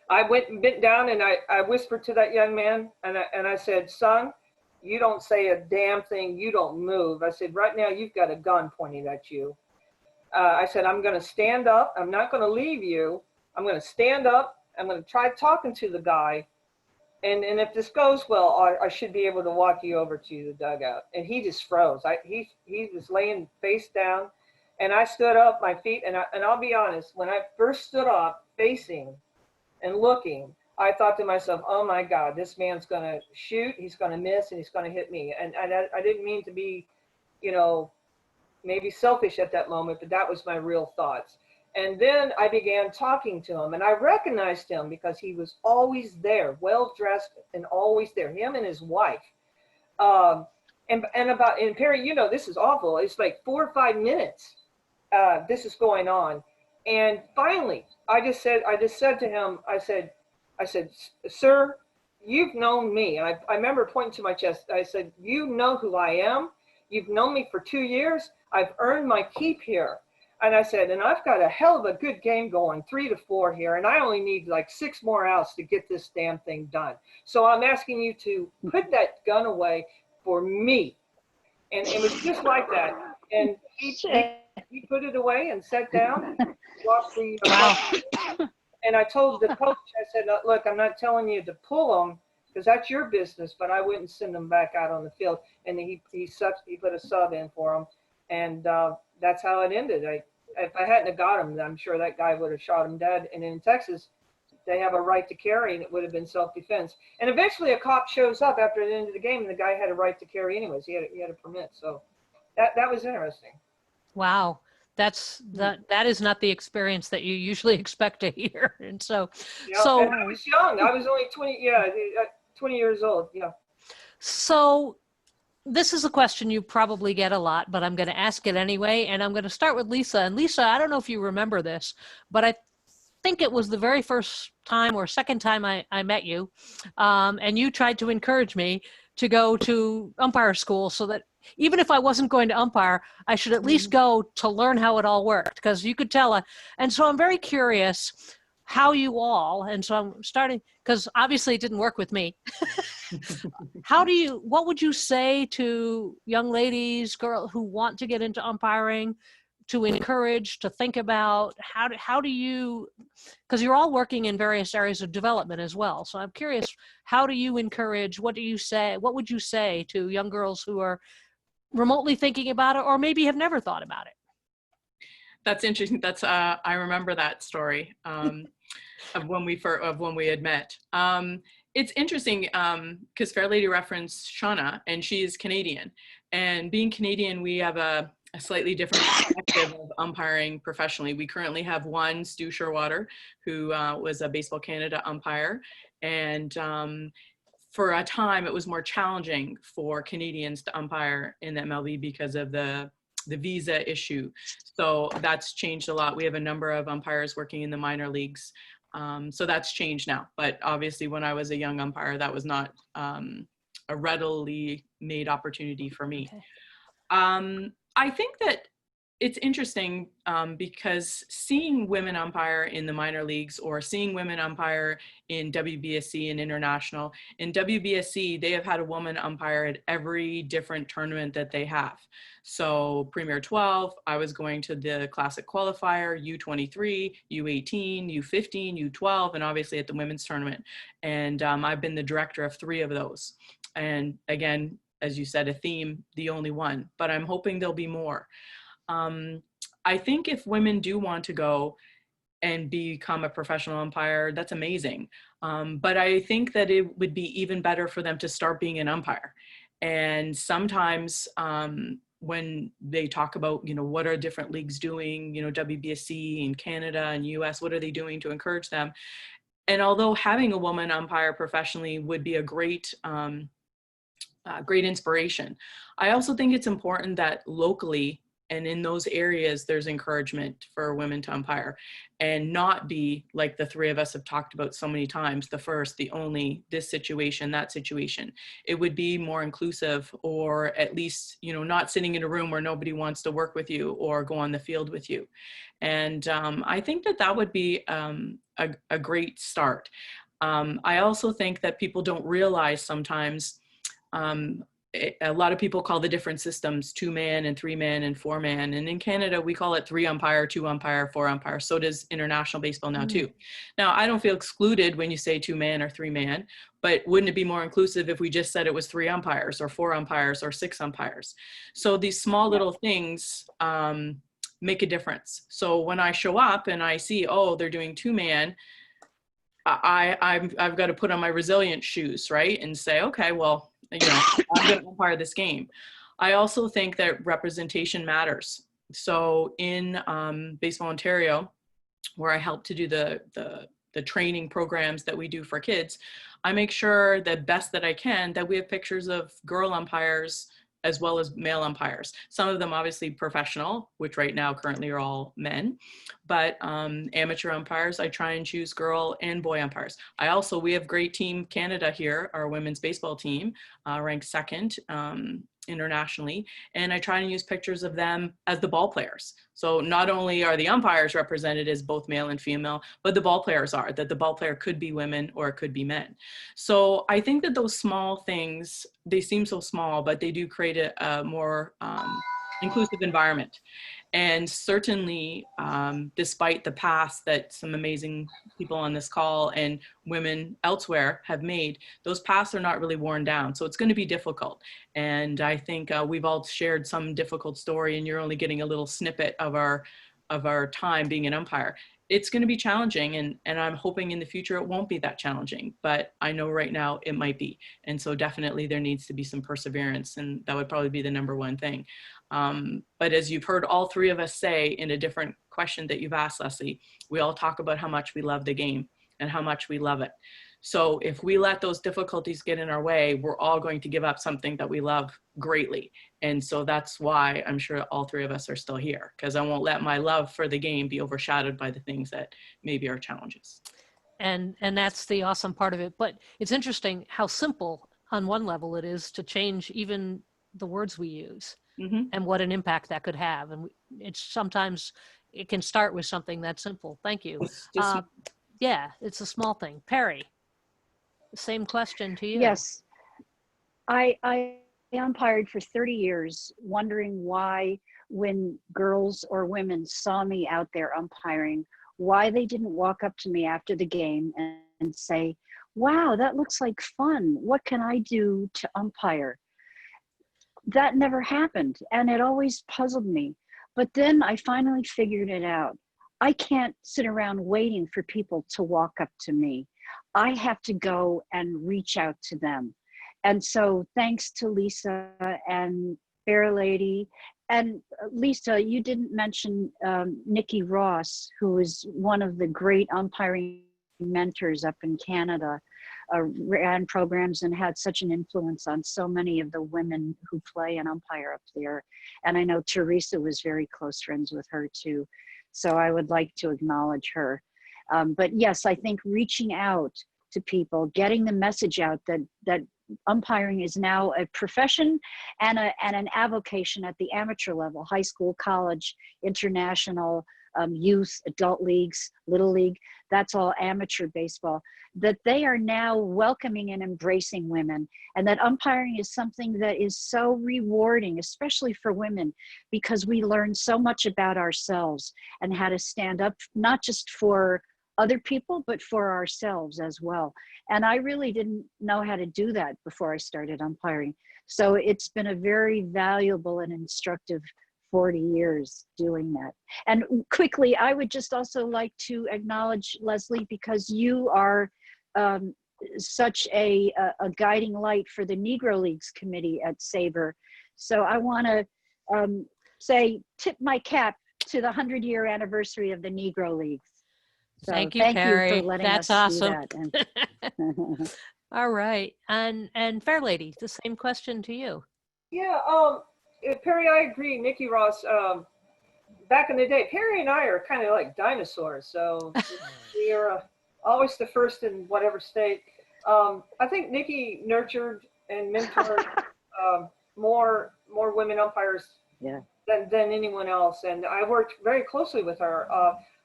Speaker 4: I went and bent down, and I whispered to that young man, and I said, son, you don't say a damn thing. You don't move. I said, right now you've got a gun pointed at you. I said, I'm going to stand up. I'm not going to leave you. I'm going to stand up. I'm going to try talking to the guy. And if this goes well, I should be able to walk you over to the dugout. And he just froze. He was laying face down, and I stood up, my feet, and I'll be honest, when I first stood up facing and looking, I thought to myself, oh my God, this man's going to shoot, he's going to miss, and he's going to hit me. And I didn't mean to be, maybe selfish at that moment, but that was my real thoughts. And then I began talking to him, and I recognized him because he was always there, well-dressed and always there, him and his wife. And Perry, this is awful. It's like 4 or 5 minutes this is going on. And finally, I just said to him, I said, sir, you've known me. And I remember pointing to my chest. I said, you know who I am. You've known me for 2 years. I've earned my keep here. And I said, and I've got a hell of a good game going, 3-4 here, and I only need like 6 more outs to get this damn thing done. So I'm asking you to put that gun away for me. And it was just like that. And he put it away and sat down, watched the and I told the coach, I said, look, I'm not telling you to pull them because that's your business, but I wouldn't send them back out on the field. And he put a sub in for him, and that's how it ended. If I hadn't have got him, I'm sure that guy would have shot him dead. And in Texas, they have a right to carry, and it would have been self-defense. And eventually a cop shows up after the end of the game, and the guy had a right to carry anyways. He had a permit. So that was interesting.
Speaker 1: Wow. That is not the experience that you usually expect to hear. And so
Speaker 4: and I was young. I was only 20 years old. Yeah.
Speaker 1: So this is a question you probably get a lot, but I'm going to ask it anyway. And I'm going to start with Lisa. And Lisa, I don't know if you remember this, but think it was the very first time or second time I met you, and you tried to encourage me to go to umpire school so that even if I wasn't going to umpire, I should at least go to learn how it all worked, because you could tell. And so I'm very curious how you all, and so I'm starting, because obviously it didn't work with me. What would you say to young ladies, girls who want to get into umpiring, to encourage, to think about how do you, because you're all working in various areas of development as well. So I'm curious, how do you encourage, what would you say to young girls who are remotely thinking about it, or maybe have never thought about it?
Speaker 2: That's interesting. That's I remember that story of when we had met. It's interesting because Fairlady referenced Shauna, and she's Canadian. And being Canadian, we have a slightly different perspective of umpiring professionally. We currently have one, Stu Sherwater, who was a Baseball Canada umpire. And for a time, it was more challenging for Canadians to umpire in the MLB because of the visa issue. So that's changed a lot. We have a number of umpires working in the minor leagues. So that's changed now. But obviously, when I was a young umpire, that was not a readily made opportunity for me. Okay. I think that it's interesting because seeing women umpire in the minor leagues or seeing women umpire in WBSC and international, in WBSC, they have had a woman umpire at every different tournament that they have. So Premier 12, I was going to the Classic Qualifier, U23, U18, U15, U12, and obviously at the women's tournament. And I've been the director of 3 of those. And again, as you said, a theme, the only one, but I'm hoping there'll be more. I think if women do want to go and become a professional umpire, that's amazing. But I think that it would be even better for them to start being an umpire. And sometimes when they talk about, what are different leagues doing, WBSC in Canada and US, what are they doing to encourage them? And although having a woman umpire professionally would be a great inspiration, I also think it's important that locally and in those areas, there's encouragement for women to umpire and not be like the 3 of us have talked about so many times, the first, the only, this situation, that situation. It would be more inclusive, or at least, not sitting in a room where nobody wants to work with you or go on the field with you. And I think that would be a great start. I also think that people don't realize sometimes, a lot of people call the different systems 2-man and 3-man and 4-man. And in Canada, we call it 3 umpire, 2 umpire, 4 umpire. So does international baseball now too. Now, I don't feel excluded when you say 2-man or 3-man, but wouldn't it be more inclusive if we just said it was 3 umpires or 4 umpires or 6 umpires? So these small little things make a difference. So when I show up and I see, oh, they're doing 2-man, I've got to put on my resilient shoes, right? And say, okay, well, I'm going to umpire this game. I also think that representation matters. So in Baseball Ontario, where I help to do the training programs that we do for kids, I make sure that best that I can that we have pictures of girl umpires as well as male umpires. Some of them obviously professional, which right now currently are all men, but amateur umpires, I try and choose girl and boy umpires. We have great Team Canada here, our women's baseball team, ranked 2nd internationally, and I try and use pictures of them as the ball players. So not only are the umpires represented as both male and female, but the ball players are, that the ball player could be women or it could be men. So I think that those small things, they seem so small, but they do create a more inclusive environment. And certainly, despite the past that some amazing people on this call and women elsewhere have made, those paths are not really worn down. So it's going to be difficult. And I think we've all shared some difficult story, and you're only getting a little snippet of our time being an umpire. It's going to be challenging, and I'm hoping in the future it won't be that challenging, but I know right now it might be. And so definitely there needs to be some perseverance, and that would probably be the #1 thing. But as you've heard all 3 of us say in a different question that you've asked, Leslie, we all talk about how much we love the game and how much we love it. So if we let those difficulties get in our way, we're all going to give up something that we love greatly. And so that's why I'm sure all three of us are still here, because I won't let my love for the game be overshadowed by the things that maybe are challenges.
Speaker 1: And that's the awesome part of it. But it's interesting how simple on one level it is to change even the words we use and what an impact that could have. And it's sometimes it can start with something that simple. Thank you. Yeah, it's a small thing. Perry, same question to you.
Speaker 3: Yes, I umpired for 30 years, wondering why, when girls or women saw me out there umpiring, why they didn't walk up to me after the game and say, wow, that looks like fun. What can I do to umpire? That never happened, and it always puzzled me. But then I finally figured it out. I can't sit around waiting for people to walk up to me. I have to go and reach out to them. And so thanks to Lisa and Fairlady, and Lisa, you didn't mention Nikki Ross, who is one of the great umpiring mentors up in Canada, ran programs and had such an influence on so many of the women who play and umpire up there. And I know Teresa was very close friends with her too. So I would like to acknowledge her. But yes, I think reaching out to people, getting the message out that umpiring is now a profession and an avocation at the amateur level, high school, college, international, youth, adult leagues, little league, that's all amateur baseball, that they are now welcoming and embracing women, and that umpiring is something that is so rewarding, especially for women, because we learn so much about ourselves and how to stand up, not just for other people, but for ourselves as well. And I really didn't know how to do that before I started umpiring. So it's been a very valuable and instructive 40 years doing that. And quickly, I would just also like to acknowledge Leslie, because you are such a guiding light for the Negro Leagues Committee at SABR. So I want to tip my cap to the 100-year anniversary of the Negro Leagues. So
Speaker 1: thank you, Perry.
Speaker 3: You for letting
Speaker 1: That's
Speaker 3: us
Speaker 1: awesome.
Speaker 3: do that.
Speaker 1: All right. And Fairlady, the same question to you.
Speaker 4: Yeah, Perry, I agree. Nikki Ross, back in the day, Perry and I are kind of like dinosaurs. So we are always the first in whatever state. I think Nikki nurtured and mentored more women umpires than anyone else. And I worked very closely with her.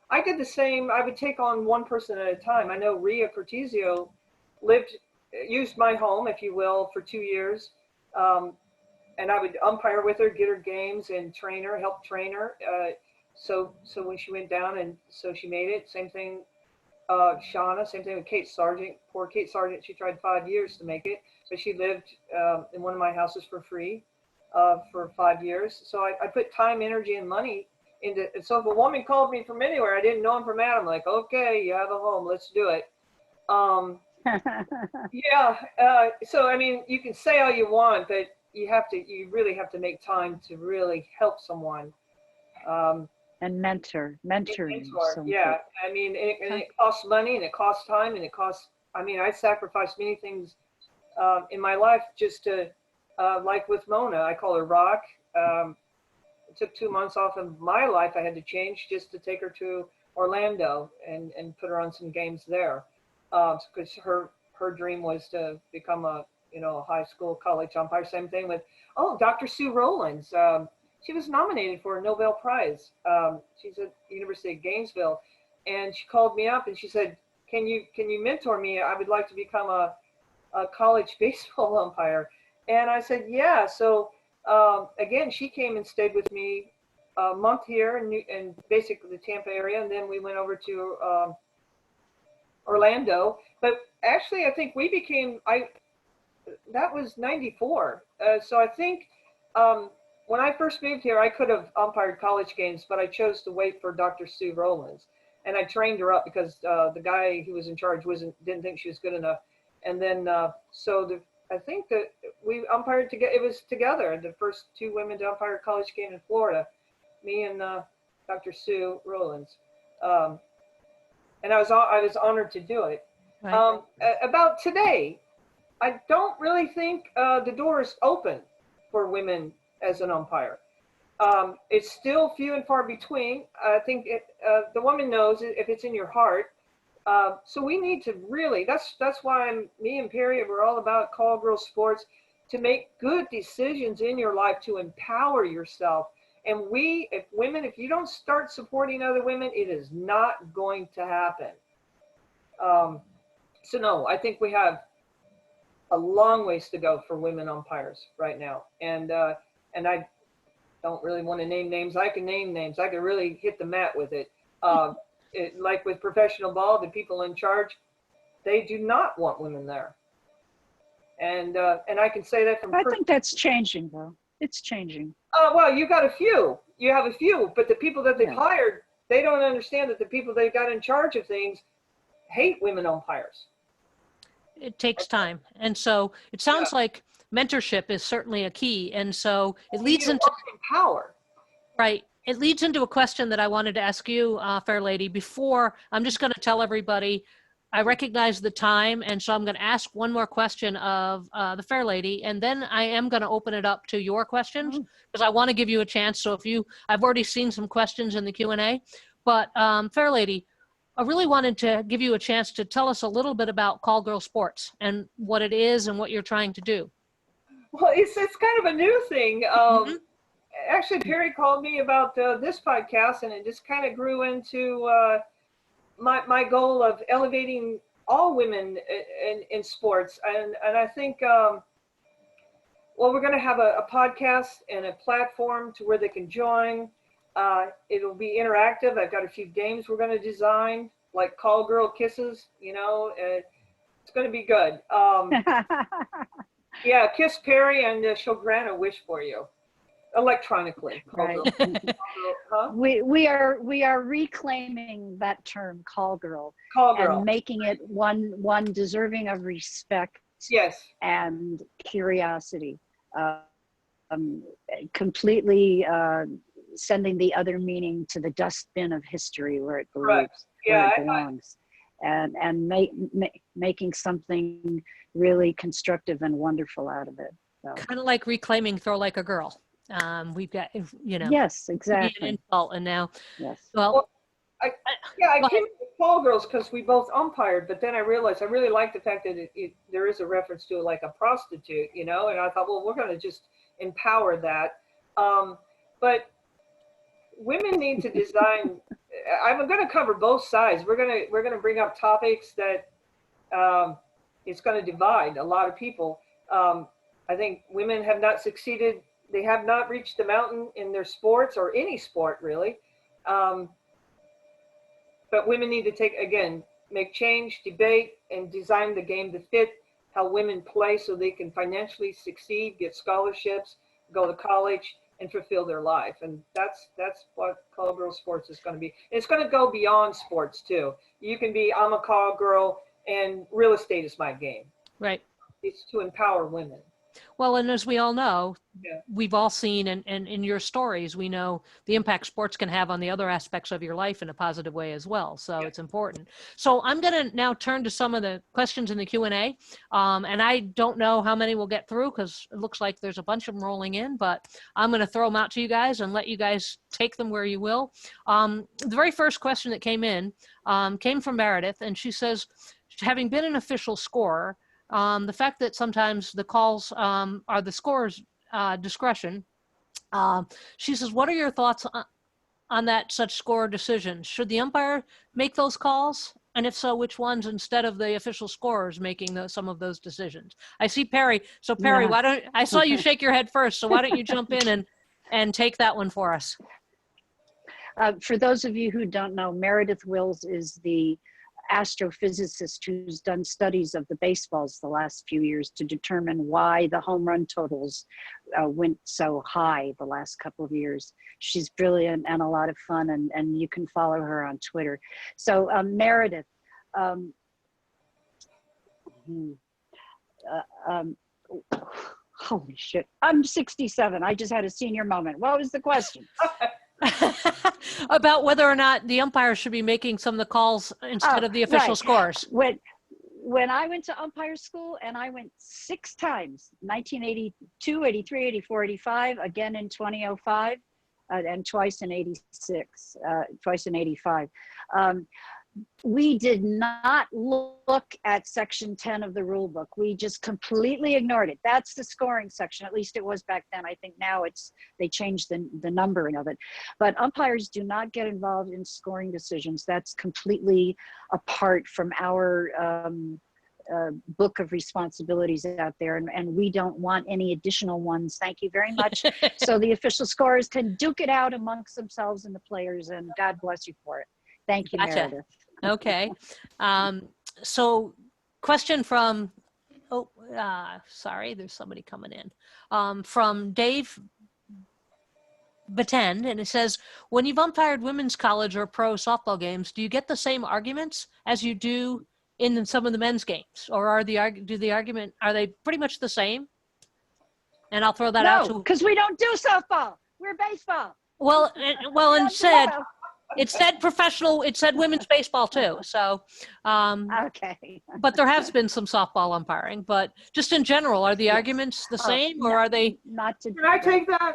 Speaker 4: I did the same. I would take on one person at a time. I know Rhea Cortizio used my home, if you will, for 2 years. And I would umpire with her, get her games, and help train her. So when she went down, and so she made it. Same thing, Shauna. Same thing with Kate Sargent. Poor Kate Sargent. She tried 5 years to make it, but she lived in one of my houses for free for 5 years. So I put time, energy, and money into it. So if a woman called me from anywhere, I didn't know him from Adam, like, okay, you have a home, let's do it. So I mean, you can say all you want, but you really have to make time to really help someone.
Speaker 3: And mentoring. So
Speaker 4: yeah. I mean, it costs money, and it costs time, and I sacrificed many things in my life just to, like with Mona, I call her Rock. It took 2 months off of my life I had to change just to take her to Orlando and put her on some games there. Because her dream was to become a high school, college umpire. Same thing with Dr. Sue Rowlands. She was nominated for a Nobel Prize. She's at the University of Gainesville, and she called me up and she said, "Can you mentor me? I would like to become a college baseball umpire." And I said, "Yeah." So again, she came and stayed with me a month here in basically the Tampa area, and then we went over to Orlando. But actually, I think we became that was 94. So I think when I first moved here, I could have umpired college games, but I chose to wait for Dr. Sue Rowlands, and I trained her up because the guy who was in charge didn't think she was good enough. And then I think that we umpired together. It was together, the first 2 women to umpire a college game in Florida, me and Dr. Sue Rowlands. And I was honored to do it.
Speaker 1: Right.
Speaker 4: About today, I don't really think the door is open for women as an umpire. It's still few and far between. I think the woman knows if it's in your heart. So we need to really, that's why me and Perry, we're all about call girl sports, to make good decisions in your life, to empower yourself. And if you don't start supporting other women, it is not going to happen. So no, I think we have a long ways to go for women umpires right now. And I don't really want to name names. I can name names. I could really hit the mat with it. Like with professional ball, the people in charge, they do not want women there. And I can say that from.
Speaker 3: I think that's changing, though. It's changing.
Speaker 4: Well, you got a few. You have a few, but the people that they've hired, they don't understand that the people they got in charge of things hate women umpires.
Speaker 1: It takes time. And so it sounds like mentorship is certainly a key. And so it leads into
Speaker 4: power.
Speaker 1: Right. It leads into a question that I wanted to ask you, Fairlady. Before, I'm just going to tell everybody, I recognize the time, and so I'm going to ask one more question of the Fairlady, and then I am going to open it up to your questions because I want to give you a chance. So I've already seen some questions in the Q&A, but Fairlady, I really wanted to give you a chance to tell us a little bit about Call Girl Sports and what it is and what you're trying to do.
Speaker 4: Well, it's kind of a new thing. Actually, Perry called me about this podcast, and it just kind of grew into my goal of elevating all women in sports. And I think, well, we're going to have a podcast and a platform to where they can join. It'll be interactive. I've got a few games we're going to design, like Call Girl Kisses, it's going to be good. Yeah, kiss Perry and she'll grant a wish for you. Electronically.
Speaker 3: Right.
Speaker 4: Huh?
Speaker 3: We are reclaiming that term, call girl, and making it one deserving of respect.
Speaker 4: Yes.
Speaker 3: And curiosity. Completely sending the other meaning to the dustbin of history where it belongs.
Speaker 4: Yeah,
Speaker 3: where it belongs. And making something really constructive and wonderful out of it. So.
Speaker 1: Kind of like reclaiming Throw Like a Girl. We've got,
Speaker 3: Yes, exactly.
Speaker 1: An insult, and now,
Speaker 3: yes.
Speaker 4: Well, I came to Call Girls because we both umpired, but then I realized I really like the fact that there is a reference to like a prostitute, and I thought, well, we're going to just empower that. But women need to design. I'm going to cover both sides. We're going to bring up topics that it's going to divide a lot of people. I think women have not succeeded. They have not reached the mountain in their sports or any sport really. But women need to make change, debate, and design the game to fit how women play so they can financially succeed, get scholarships, go to college, and fulfill their life. And that's what Call Girl Sports is going to be. And it's going to go beyond sports too. You can be, I'm a call girl and real estate is my game.
Speaker 1: right.
Speaker 4: It's to empower women.
Speaker 1: Well, and as we all know, we've all seen, and in your stories, we know the impact sports can have on the other aspects of your life in a positive way as well. So it's important. So I'm going to now turn to some of the questions in the Q&A. And I don't know how many we'll get through because it looks like there's a bunch of them rolling in, but I'm going to throw them out to you guys and let you guys take them where you will. The very first question that came in came from Meredith, and she says, having been an official scorer, the fact that sometimes the calls are the scorer's discretion. She says, what are your thoughts on that such score decisions? Should the umpire make those calls? And if so, which ones instead of the official scorers making some of those decisions? I see Perry. So Perry, I saw you shake your head first. So why don't you jump in and take that one for us?
Speaker 3: For those of you who don't know, Meredith Wills is the astrophysicist who's done studies of the baseballs the last few years to determine why the home run totals went so high the last couple of years. She's brilliant and a lot of fun, and you can follow her on Twitter. So Meredith, holy shit, I'm 67. I just had a senior moment. What was the question?
Speaker 1: About whether or not the umpire should be making some of the calls instead of the official scores.
Speaker 3: when I went to umpire school, and I went 6 times, 1982, 83, 84, 85, again in 2005, and twice in 86, twice in 85. We did not look at section 10 of the rule book. We just completely ignored it. That's the scoring section. At least it was back then. I think now they changed the numbering of it. But umpires do not get involved in scoring decisions. That's completely apart from our book of responsibilities out there. And we don't want any additional ones. Thank you very much. So the official scorers can duke it out amongst themselves and the players, and God bless you for it. Thank you,
Speaker 1: Gotcha.
Speaker 3: Meredith.
Speaker 1: Okay. So question from, sorry, there's somebody coming in, from Dave Batend, and it says, when you've umpired women's college or pro softball games, do you get the same arguments as you do in some of the men's games, or are they pretty much the same? And I'll throw that out
Speaker 3: No,
Speaker 1: to,
Speaker 3: because we don't do softball. We're baseball.
Speaker 1: well, it said professional, it said women's baseball too. So,
Speaker 3: Okay.
Speaker 1: but there has been some softball umpiring, but just in general, are the arguments the same, or are they?
Speaker 3: Not to.
Speaker 4: Can I take that?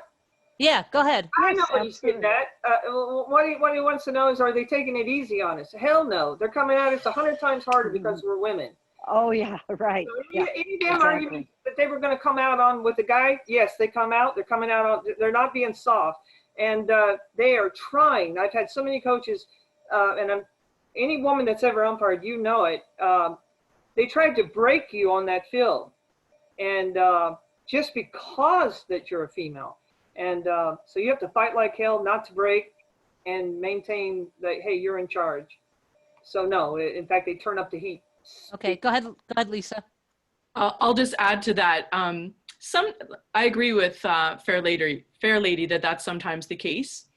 Speaker 1: Yeah, go ahead.
Speaker 4: I know
Speaker 3: Yes,
Speaker 4: what he's getting at. What he wants to know is, are they taking it easy on us? Hell no. They're coming at us 100 times harder because we're women.
Speaker 3: Oh yeah, right.
Speaker 4: So
Speaker 3: Yeah,
Speaker 4: any damn
Speaker 3: exactly.
Speaker 4: argument that they were going to come out on with the guy, yes, they come out. They're coming out on. They're not being soft, and they are trying. I've had so many coaches, and any woman that's ever umpired, you know it. They tried to break you on that field, and just because that you're a female, and so you have to fight like hell not to break, and maintain that, hey, you're in charge. So no, in fact, they turn up the heat.
Speaker 1: Okay, go ahead, Lisa.
Speaker 2: I'll just add to that. I agree with Fairlady that that's sometimes the case,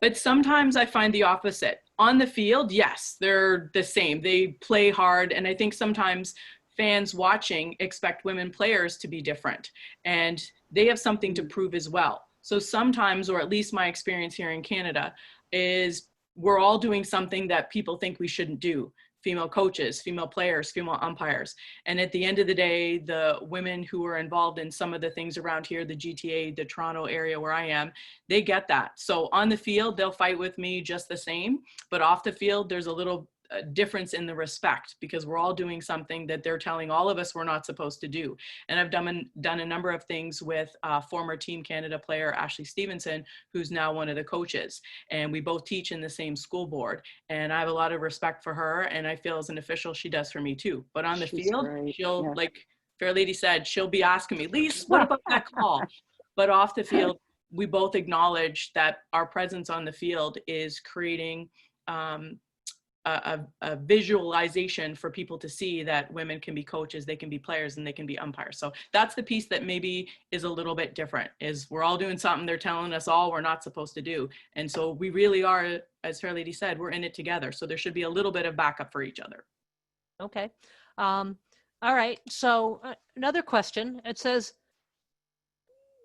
Speaker 2: but sometimes I find the opposite. On the field, yes, they're the same. They play hard, and I think sometimes fans watching expect women players to be different, and they have something to prove as well. So sometimes, or at least my experience here in Canada, is we're all doing something that people think we shouldn't do. Female coaches, female players, female umpires. And at the end of the day, the women who are involved in some of the things around here, the GTA, the Toronto area where I am, they get that. So on the field, they'll fight with me just the same, but off the field, there's a little difference in the respect, because we're all doing something that they're telling all of us we're not supposed to do. And I've done a number of things with former Team Canada player Ashley Stevenson, who's now one of the coaches, and we both teach in the same school board, and I have a lot of respect for her, and I feel as an official she does for me too. But on the field, she'll, yeah, like Fairlady said, she'll be asking me, Lise, what about that call? But off the field, we both acknowledge that our presence on the field is creating a visualization for people to see that women can be coaches, they can be players, and they can be umpires. So that's the piece that maybe is a little bit different, is we're all doing something they're telling us all we're not supposed to do. And so we really are, as Fairlady said, we're in it together. So there should be a little bit of backup for each other.
Speaker 1: Okay. All right. So another question, it says,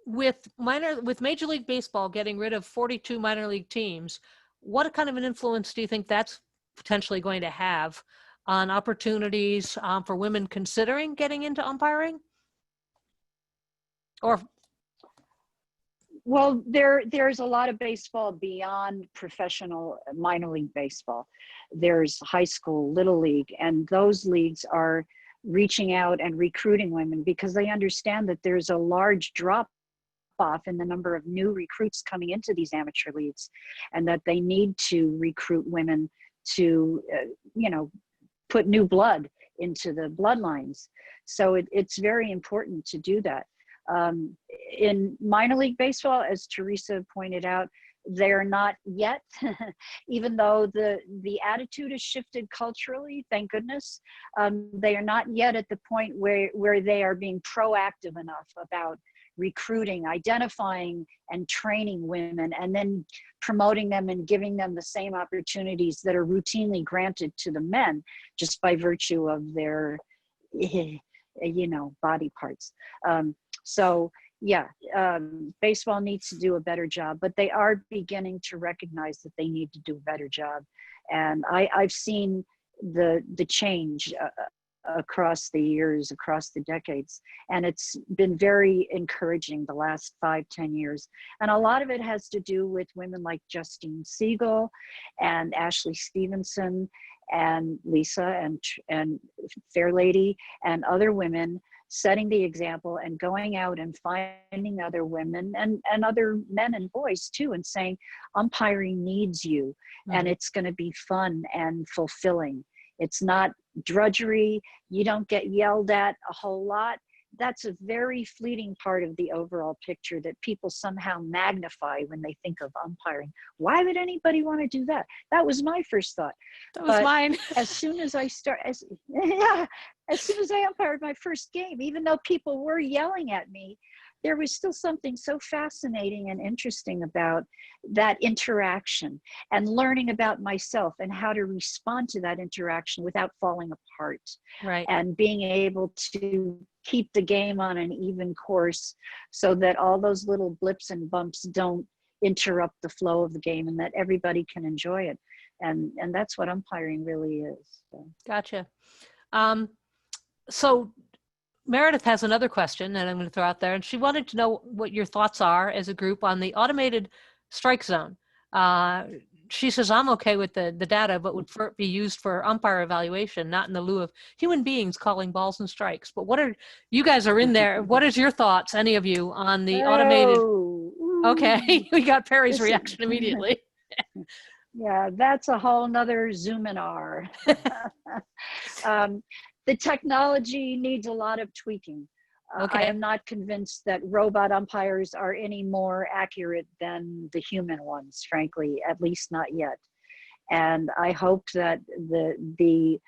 Speaker 1: with Major League Baseball getting rid of 42 minor league teams, what kind of an influence do you think that's potentially going to have on opportunities for women considering getting into umpiring? Or,
Speaker 3: well, there's a lot of baseball beyond professional minor league baseball. There's high school, little league, and those leagues are reaching out and recruiting women because they understand that there's a large drop off in the number of new recruits coming into these amateur leagues, and that they need to recruit women to put new blood into the bloodlines. So it's very important to do that. In minor league baseball, as Teresa pointed out, they're not yet, even though the attitude has shifted culturally, thank goodness, they are not yet at the point where they are being proactive enough about recruiting, identifying and training women, and then promoting them and giving them the same opportunities that are routinely granted to the men just by virtue of their, body parts. So yeah, baseball needs to do a better job, but they are beginning to recognize that they need to do a better job. And I've seen the change across the years, across the decades. And it's been very encouraging the last 5-10 years. And a lot of it has to do with women like Justine Siegel and Ashley Stevenson and Lisa and Fairlady and other women setting the example and going out and finding other women and other men and boys too, and saying, umpiring needs you, and it's going to be fun and fulfilling. It's not drudgery. You don't get yelled at a whole lot. That's a very fleeting part of the overall picture that people somehow magnify when they think of umpiring. Why would anybody want to do that? That was my first thought.
Speaker 1: That was mine.
Speaker 3: As soon as I as soon as I umpired my first game, even though people were yelling at me, there was still something so fascinating and interesting about that interaction and learning about myself and how to respond to that interaction without falling apart.
Speaker 1: Right.
Speaker 3: And being able to keep the game on an even course so that all those little blips and bumps don't interrupt the flow of the game and that everybody can enjoy it. And that's what umpiring really is. So.
Speaker 1: Gotcha. So Meredith has another question that I'm going to throw out there, and she wanted to know what your thoughts are as a group on the automated strike zone. She says, I'm okay with the data, but would be used for umpire evaluation, not in the lieu of human beings calling balls and strikes. But you guys are in there. What is your thoughts, any of you, on the automated? Okay, we got Perry's reaction immediately.
Speaker 3: Yeah, that's a whole nother Zoominar. The technology needs a lot of tweaking.
Speaker 1: Okay.
Speaker 3: I am not convinced that robot umpires are any more accurate than the human ones, frankly, at least not yet. And I hope that the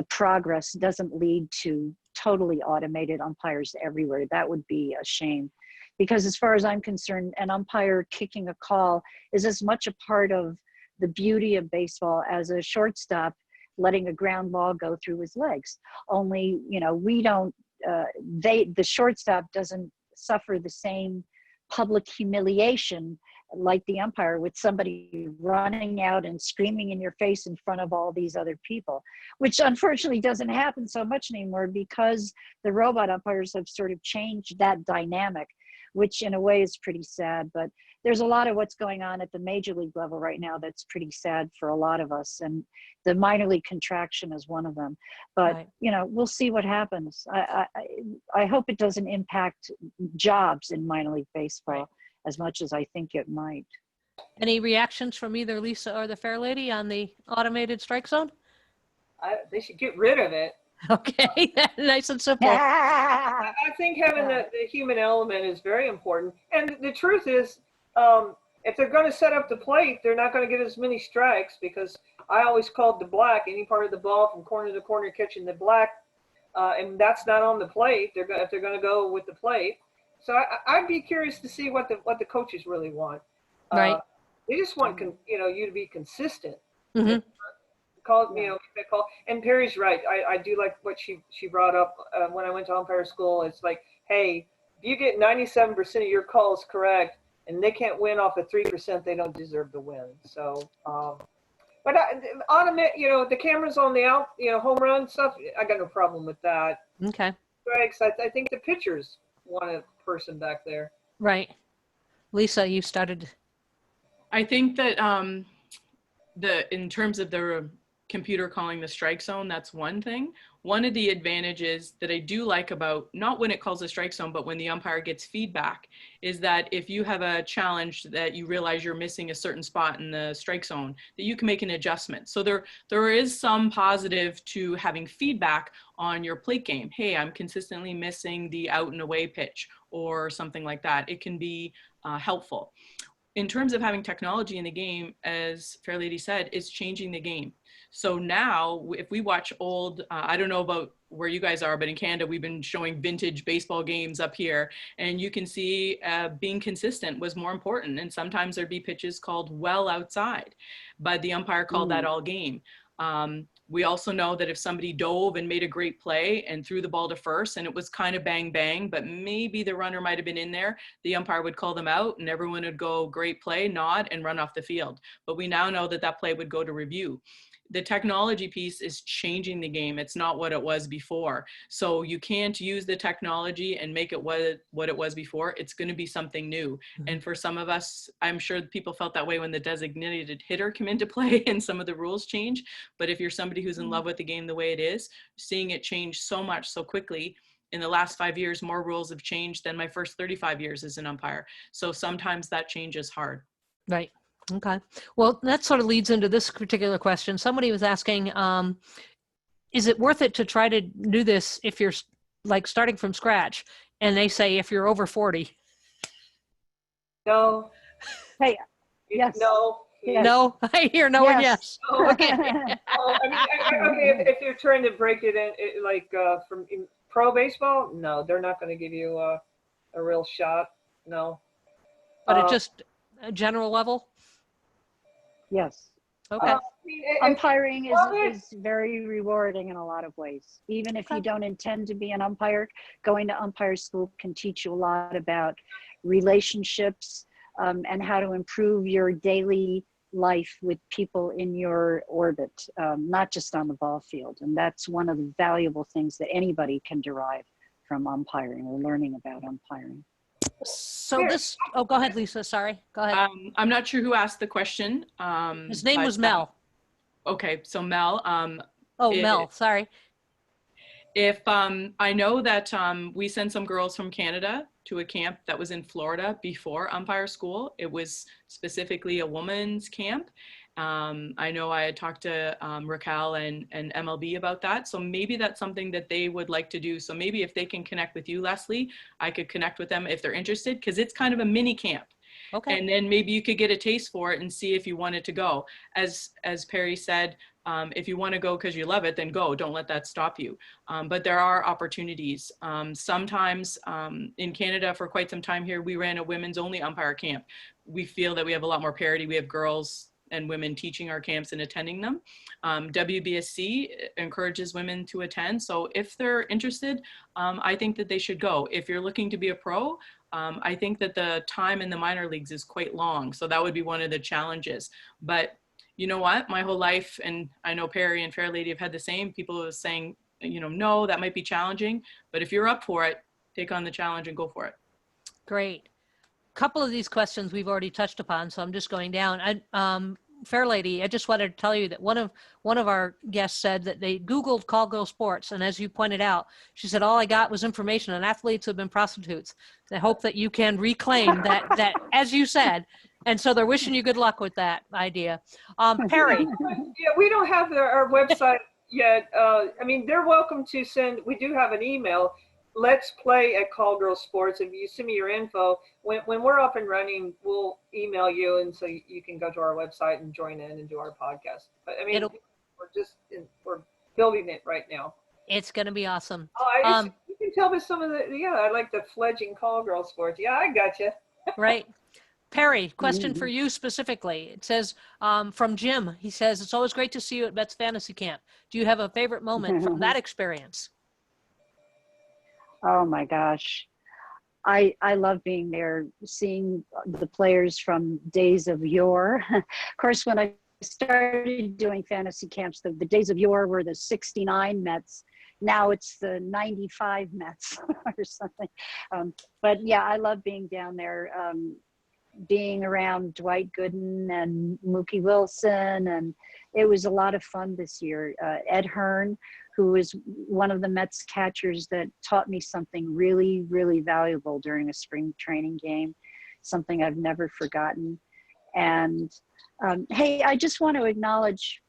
Speaker 3: progress doesn't lead to totally automated umpires everywhere. That would be a shame. Because as far as I'm concerned, an umpire kicking a call is as much a part of the beauty of baseball as a shortstop letting a ground ball go through his legs. Only, we don't, the shortstop doesn't suffer the same public humiliation like the umpire, with somebody running out and screaming in your face in front of all these other people, which unfortunately doesn't happen so much anymore because the robot umpires have sort of changed that dynamic, which in a way is pretty sad. But there's a lot of what's going on at the major league level right now that's pretty sad for a lot of us, and the minor league contraction is one of them. But
Speaker 1: Right.
Speaker 3: We'll see what happens. I hope it doesn't impact jobs in minor league baseball
Speaker 1: Right.
Speaker 3: as much as I think it might.
Speaker 1: Any reactions from either Lisa or the Fairlady on the automated strike zone?
Speaker 4: They should get rid of it.
Speaker 1: Okay, nice and simple.
Speaker 4: I think having the human element is very important. And the truth is, if they're going to set up the plate, they're not going to get as many strikes, because I always called the black any part of the ball from corner to corner catching the black, and that's not on the plate. If they're going to go with the plate. So I'd be curious to see what the coaches really want.
Speaker 1: Right.
Speaker 4: They just want you to be consistent.
Speaker 1: Mm-hmm.
Speaker 4: Call. And Perry's right. I do like what she brought up when I went to umpire school. It's like, hey, if you get 97% of your calls correct and they can't win off of 3%, they don't deserve to win. So, but the cameras on the out, home run stuff, I got no problem with that.
Speaker 1: Okay.
Speaker 4: Strikes, I think the pitchers want a person back there.
Speaker 1: Right. Lisa, you started.
Speaker 2: I think that in terms of the computer calling the strike zone, that's one thing. One of the advantages that I do like about, not when it calls the strike zone, but when the umpire gets feedback, is that if you have a challenge that you realize you're missing a certain spot in the strike zone, that you can make an adjustment. So there is some positive to having feedback on your plate game. Hey, I'm consistently missing the out and away pitch or something like that. It can be helpful. In terms of having technology in the game, as Fairlady said, it's changing the game. So now if we watch old, I don't know about where you guys are, but in Canada, we've been showing vintage baseball games up here, and you can see being consistent was more important. And sometimes there'd be pitches called well outside, but the umpire called that all game. We also know that if somebody dove and made a great play and threw the ball to first and it was kind of bang, bang, but maybe the runner might've been in there, the umpire would call them out and everyone would go, great play, nod, and run off the field. But we now know that that play would go to review. the technology piece is changing the game. It's not what it was before. So you can't use the technology and make it what it was before. It's going to be something new. And for some of us, I'm sure people felt that way when the designated hitter came into play and some of the rules change. But if you're somebody who's in love with the game the way it is, seeing it change so much so quickly, in the last 5 years, more rules have changed than my first 35 years as an umpire. So sometimes that change is hard.
Speaker 1: Right. Okay. Well, that sort of leads into this particular question. Somebody was asking, is it worth it to try to do this if you're like starting from scratch? And they say if you're over 40.
Speaker 4: No.
Speaker 3: Hey, yes.
Speaker 4: No.
Speaker 3: Yes.
Speaker 1: No, I hear no and yes.
Speaker 4: Oh,
Speaker 1: Okay.
Speaker 4: oh, I mean, okay, if you're trying to break it in, like from pro baseball, no, they're not going to give you a real shot. No.
Speaker 1: But at just a general level?
Speaker 3: Yes.
Speaker 1: Okay.
Speaker 4: I mean,
Speaker 3: Umpiring is very rewarding in a lot of ways. Even if you don't intend to be an umpire, going to umpire school can teach you a lot about relationships and how to improve your daily life with people in your orbit, not just on the ball field. And that's one of the valuable things that anybody can derive from umpiring or learning about umpiring.
Speaker 1: So this, oh, go ahead, Lisa. Sorry. Go ahead.
Speaker 2: I'm not sure who asked the question.
Speaker 1: His name was Mel.
Speaker 2: Okay, so Mel.
Speaker 1: Mel, sorry.
Speaker 2: If I know that we sent some girls from Canada to a camp that was in Florida before umpire school. It was specifically a woman's camp. I know I had talked to Raquel and MLB about that. So maybe that's something that they would like to do. So maybe if they can connect with you, Leslie, I could connect with them if they're interested, because it's kind of a mini camp.
Speaker 1: Okay.
Speaker 2: And then maybe you could get a taste for it and see if you wanted to go. As Perry said, if you want to go because you love it, then go. Don't let that stop you. But there are opportunities. Sometimes in Canada, for quite some time here, we ran a women's only umpire camp. We feel that we have a lot more parity. We have girls and women teaching our camps and attending them. WBSC encourages women to attend. So if they're interested, I think that they should go. If you're looking to be a pro, I think that the time in the minor leagues is quite long. So that would be one of the challenges. But you know what, my whole life, and I know Perry and Fairlady have had the same, people are saying, you know, no, that might be challenging, but if you're up for it, take on the challenge and go for it.
Speaker 1: Great. A couple of these questions we've already touched upon, so I'm just going down. Fairlady, I just wanted to tell you that one of our guests said that they Googled call girl sports, and as you pointed out, she said all I got was information on athletes who have been prostitutes. I hope that you can reclaim that as you said, and so they're wishing you good luck with that idea. Perry.
Speaker 4: Yeah, we don't have our website yet. I mean, they're welcome to send. We do have an email. Let's play at Call Girl Sports. If you send me your info, when we're up and running, we'll email you, and so you can go to our website and join in and do our podcast. But I mean, we're building it right now.
Speaker 1: It's going to be awesome.
Speaker 4: Oh, you can tell me some of I like the fledgling Call Girl Sports. Yeah, I got you.
Speaker 1: Right. Perry, question for you specifically. It says from Jim. He says, it's always great to see you at Bet's Fantasy Camp. Do you have a favorite moment from that experience?
Speaker 3: Oh my gosh. I love being there, seeing the players from days of yore. Of course, when I started doing fantasy camps, the days of yore were the 69 Mets. Now it's the 95 Mets or something. But yeah, I love being down there, being around Dwight Gooden and Mookie Wilson. And it was a lot of fun this year. Ed Hearn, who is one of the Mets catchers that taught me something really, really valuable during a spring training game, something I've never forgotten. And hey, I just want to acknowledge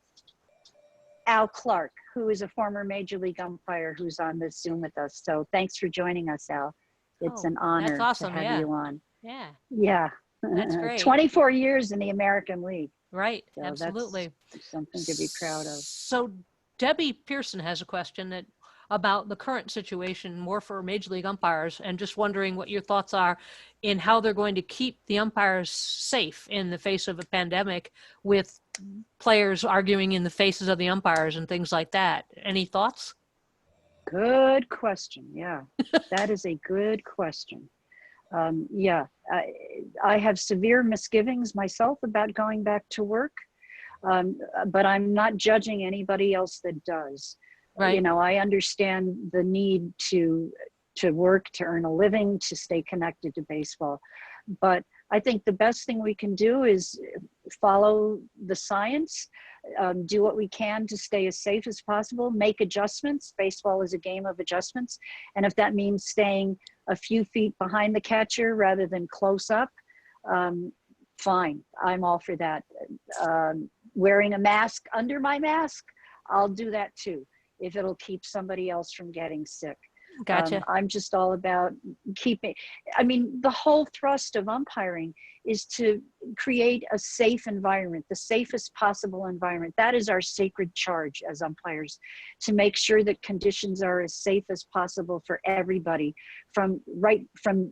Speaker 3: Al Clark, who is a former Major League umpire who's on this Zoom with us. So thanks for joining us, Al. It's an honor
Speaker 1: awesome,
Speaker 3: to have you on.
Speaker 1: Yeah.
Speaker 3: Yeah.
Speaker 1: That's great.
Speaker 3: 24 years in the American League.
Speaker 1: Right.
Speaker 3: So
Speaker 1: absolutely.
Speaker 3: That's something to be proud of.
Speaker 1: So Debbie Pearson has a question about the current situation more for Major League umpires, and just wondering what your thoughts are in how they're going to keep the umpires safe in the face of a pandemic, with players arguing in the faces of the umpires and things like that. Any thoughts?
Speaker 3: Good question. Yeah, that is a good question. Yeah, I have severe misgivings myself about going back to work. But I'm not judging anybody else that does.
Speaker 1: Right.
Speaker 3: You know, I understand the need to work, to earn a living, to stay connected to baseball. But I think the best thing we can do is follow the science, do what we can to stay as safe as possible, make adjustments. Baseball is a game of adjustments. And if that means staying a few feet behind the catcher rather than close up, fine, I'm all for that. Wearing a mask under my mask, I'll do that too, if it'll keep somebody else from getting sick.
Speaker 1: Gotcha.
Speaker 3: I'm just all about keeping, I mean, the whole thrust of umpiring is to create a safe environment, the safest possible environment. That is our sacred charge as umpires, to make sure that conditions are as safe as possible for everybody, from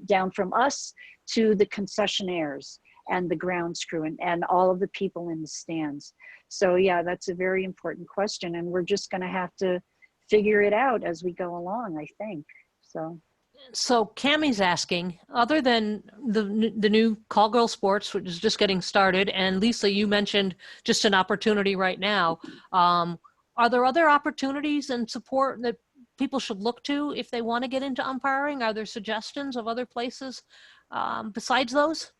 Speaker 3: down from us to the concessionaires and the grounds crew and all of the people in the stands. So yeah, that's a very important question, and we're just going to have to figure it out as we go along, I think. So
Speaker 1: Cammie's asking, other than the new Call Girl Sports, which is just getting started, and Lisa, you mentioned just an opportunity right now, are there other opportunities and support that people should look to if they want to get into umpiring? Are there suggestions of other places besides those?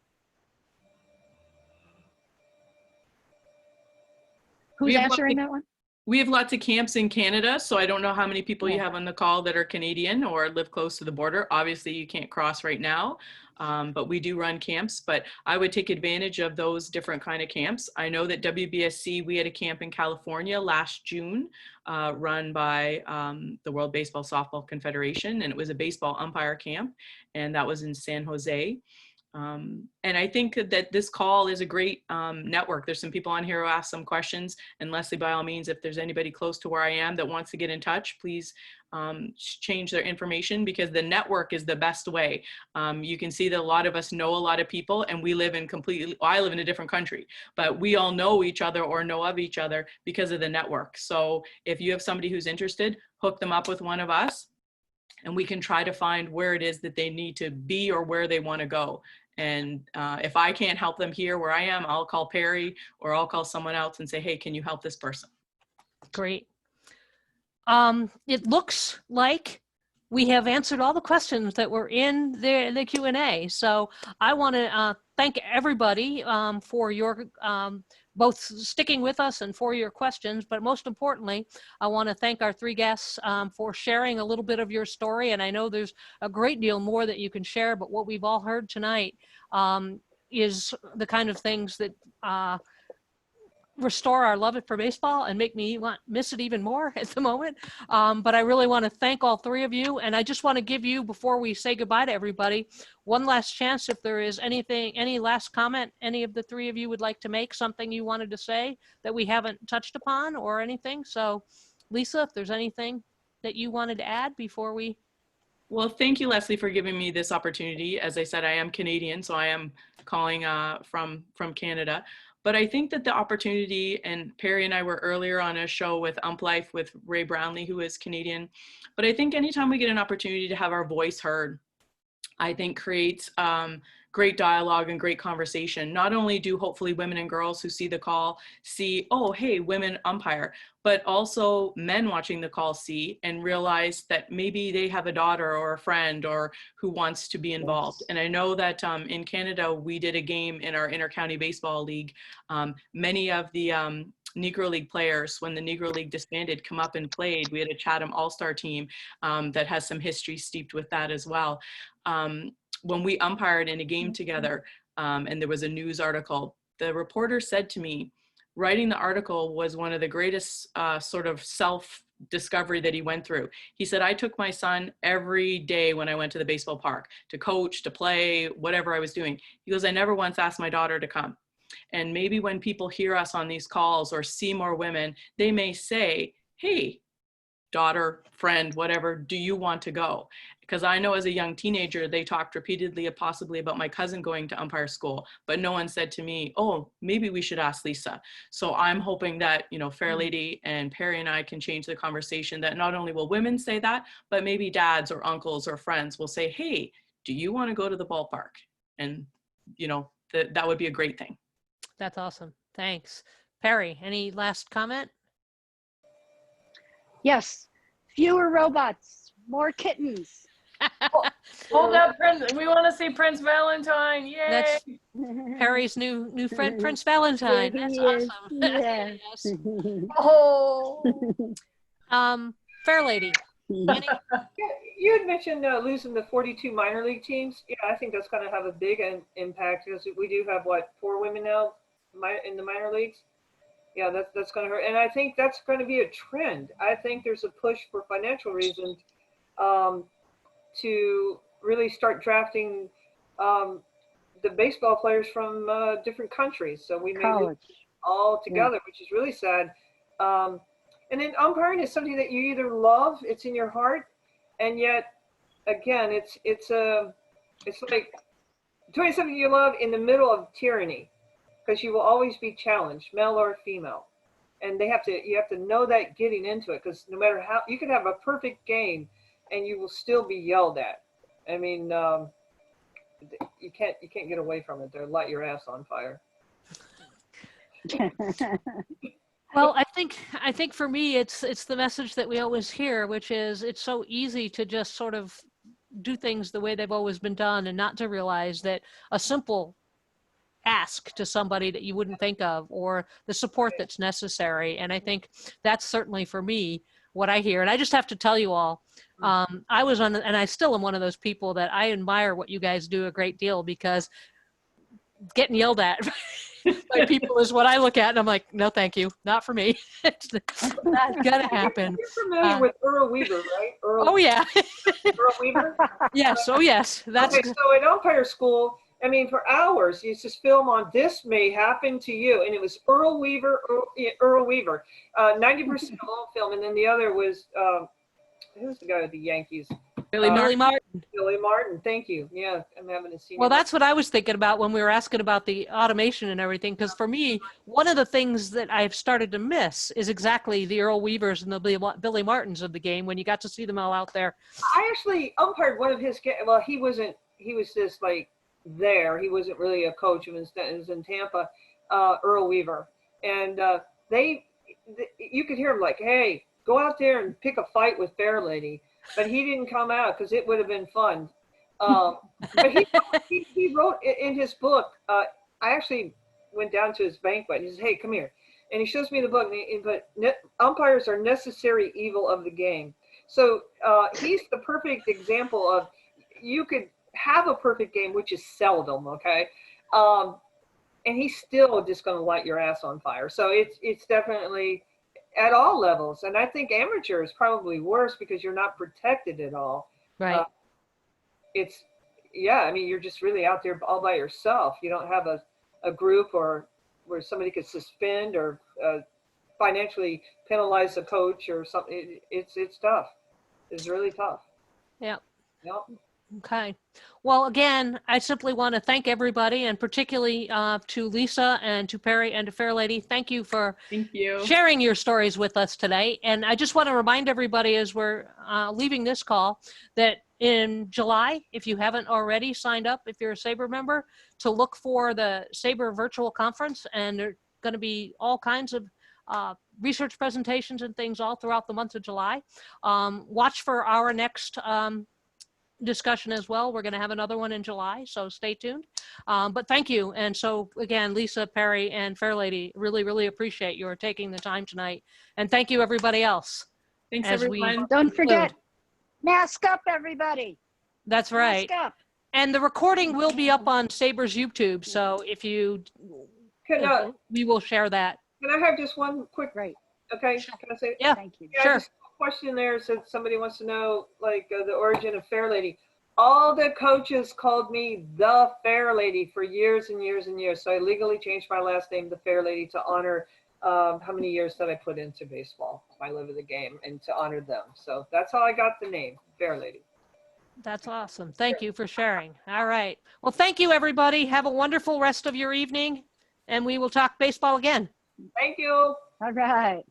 Speaker 3: Who's answering that one?
Speaker 2: We have lots of camps in Canada, so I don't know how many people you have on the call that are Canadian or live close to the border. Obviously, you can't cross right now, but we do run camps. But I would take advantage of those different kind of camps. I know that WBSC, we had a camp in California last June, run by the World Baseball Softball Confederation, and it was a baseball umpire camp, and that was in San Jose. And I think that this call is a great network. There's some people on here who asked some questions, and Leslie, by all means, if there's anybody close to where I am that wants to get in touch, please change their information, because the network is the best way. You can see that a lot of us know a lot of people, and we live in I live in a different country, but we all know each other or know of each other because of the network. So if you have somebody who's interested, hook them up with one of us, and we can try to find where it is that they need to be or where they want to go. And if I can't help them here where I am, I'll call Perry or I'll call someone else and say, hey, can you help this person?
Speaker 1: Great. It looks like we have answered all the questions that were in the Q&A. So I want to thank everybody for your both sticking with us and for your questions, but most importantly, I want to thank our three guests for sharing a little bit of your story. And I know there's a great deal more that you can share, but what we've all heard tonight is the kind of things that restore our love for baseball and make me miss it even more at the moment. But I really want to thank all three of you. And I just want to give you, before we say goodbye to everybody, one last chance. If there is anything, any last comment, any of the three of you would like to make, something you wanted to say that we haven't touched upon or anything. So Lisa, if there's anything that you wanted to add before we.
Speaker 2: Well, thank you, Leslie, for giving me this opportunity. As I said, I am Canadian, so I am calling from Canada. But I think that the opportunity, and Perry and I were earlier on a show with Ump Life with Ray Brownlee, who is Canadian. But I think anytime we get an opportunity to have our voice heard, I think creates great dialogue and great conversation. Not only do hopefully women and girls who see the call see, oh, hey, women umpire, but also men watching the call see and realize that maybe they have a daughter or a friend or who wants to be involved. And I know that in Canada, we did a game in our inter-county baseball league. Many of the Negro League players, when the Negro League disbanded, come up and played. We had a Chatham All-Star team that has some history steeped with that as well. When we umpired in a game together and there was a news article, the reporter said to me, writing the article was one of the greatest sort of self-discovery that he went through. He said, I took my son every day when I went to the baseball park to coach, to play, whatever I was doing. He goes, I never once asked my daughter to come. And maybe when people hear us on these calls or see more women, they may say, hey, daughter, friend, whatever, do you want to go? Because I know as a young teenager, they talked repeatedly possibly about my cousin going to umpire school, but no one said to me, oh, maybe we should ask Lisa. So I'm hoping that, you know, Fairlady and Perry and I can change the conversation, that not only will women say that, but maybe dads or uncles or friends will say, hey, do you want to go to the ballpark? And, you know, that would be a great thing.
Speaker 1: That's awesome. Thanks. Perry, any last comment?
Speaker 3: Yes, fewer robots, more kittens.
Speaker 5: Hold up, Prince. We want to see Prince Valentine. Yay!
Speaker 1: That's Perry's new friend, Prince Valentine.
Speaker 3: There
Speaker 1: That's
Speaker 3: he is.
Speaker 1: awesome.
Speaker 3: Yeah.
Speaker 1: Yes.
Speaker 5: Oh,
Speaker 1: Fairlady, any,
Speaker 4: You had mentioned losing the 42 minor league teams. Yeah, I think that's going to have a big impact because we do have, what, 4 women now in the minor leagues? Yeah, that's going to hurt. And I think that's going to be a trend. I think there's a push for financial reasons to really start drafting the baseball players from different countries. So we may lose all together, which is really sad. And then umpiring is something that you either love, it's in your heart, and yet, again, it's like doing something you love in the middle of tyranny, because you will always be challenged, male or female, and you have to know that getting into it, because no matter how you can have a perfect game, and you will still be yelled at. I mean, you can't get away from it. They'll light your ass on fire.
Speaker 1: well, I think for me, it's the message that we always hear, which is it's so easy to just sort of do things the way they've always been done and not to realize that a simple ask to somebody that you wouldn't think of, or the support that's necessary. And I think that's certainly for me what I hear. And I just have to tell you all, I was on, and I still am one of those people that I admire what you guys do a great deal, because getting yelled at by people is what I look at, and I'm like, no, thank you, not for me. It's not gonna happen.
Speaker 4: You're familiar with Earl Weaver, right?
Speaker 1: Oh yeah.
Speaker 4: Earl Weaver?
Speaker 1: Yes. Oh yes. That's
Speaker 4: okay. So at umpire school, I mean, for hours, you just film on "This May Happen to You," and it was Earl Weaver, Earl Weaver. 90% all film, and then the other was who's the guy with the Yankees?
Speaker 1: Billy Martin.
Speaker 4: Billy Martin. Thank you. Yeah, I'm having to see.
Speaker 1: Well, that's what I was thinking about when we were asking about the automation and everything. Because for me, one of the things that I've started to miss is exactly the Earl Weavers and the Billy Martins of the game, when you got to see them all out there.
Speaker 4: I actually umpired one of his. Well, he wasn't. He was just like there. He wasn't really a coach. It was in Tampa. Earl Weaver, and you could hear him like, "Hey, go out there and pick a fight with Fairlady." But he didn't come out because it would have been fun. But he wrote in his book. I actually went down to his banquet. He says, "Hey, come here," and he shows me the book. But umpires are necessary evil of the game. So he's the perfect example of you could have a perfect game, which is seldom. Okay, and he's still just going to light your ass on fire. So it's definitely at all levels. And I think amateur is probably worse because you're not protected at all.
Speaker 1: Right.
Speaker 4: I mean, you're just really out there all by yourself. You don't have a group or where somebody could suspend or financially penalize a coach or something. It's tough. It's really tough.
Speaker 1: Yeah.
Speaker 4: Yep.
Speaker 1: Okay. Well, again, I simply want to thank everybody, and particularly to Lisa and to Perry and to Fairlady. Thank you for sharing your stories with us today. And I just want to remind everybody as we're leaving this call that in July, if you haven't already signed up, if you're a SABR member, to look for the SABR virtual conference. And there are going to be all kinds of research presentations and things all throughout the month of July. Watch for our next discussion as well. We're going to have another one in July, so stay tuned. But thank you. And so again, Lisa, Perry, and Fairlady, really, really appreciate your taking the time tonight. And thank you, everybody else.
Speaker 2: Thanks, everyone.
Speaker 3: Don't forget, mask up, everybody.
Speaker 1: That's right.
Speaker 3: Mask up.
Speaker 1: And the recording will be up on SABR's YouTube. So if you, we will share that.
Speaker 4: Can I have just one quick?
Speaker 3: Right.
Speaker 4: Okay. Can I say it?
Speaker 1: Yeah.
Speaker 3: Thank you.
Speaker 4: Yeah,
Speaker 1: Sure.
Speaker 4: just a question there said somebody wants to know like the origin of Fairlady. All the coaches called me the Fairlady for years and years and years. So I legally changed my last name to Fairlady to honor how many years that I put into baseball, my love of the game, and to honor them. So that's how I got the name, Fairlady.
Speaker 1: That's awesome. Thank you for sharing. All right. Well, thank you, everybody. Have a wonderful rest of your evening, and we will talk baseball again.
Speaker 4: Thank you.
Speaker 3: All right.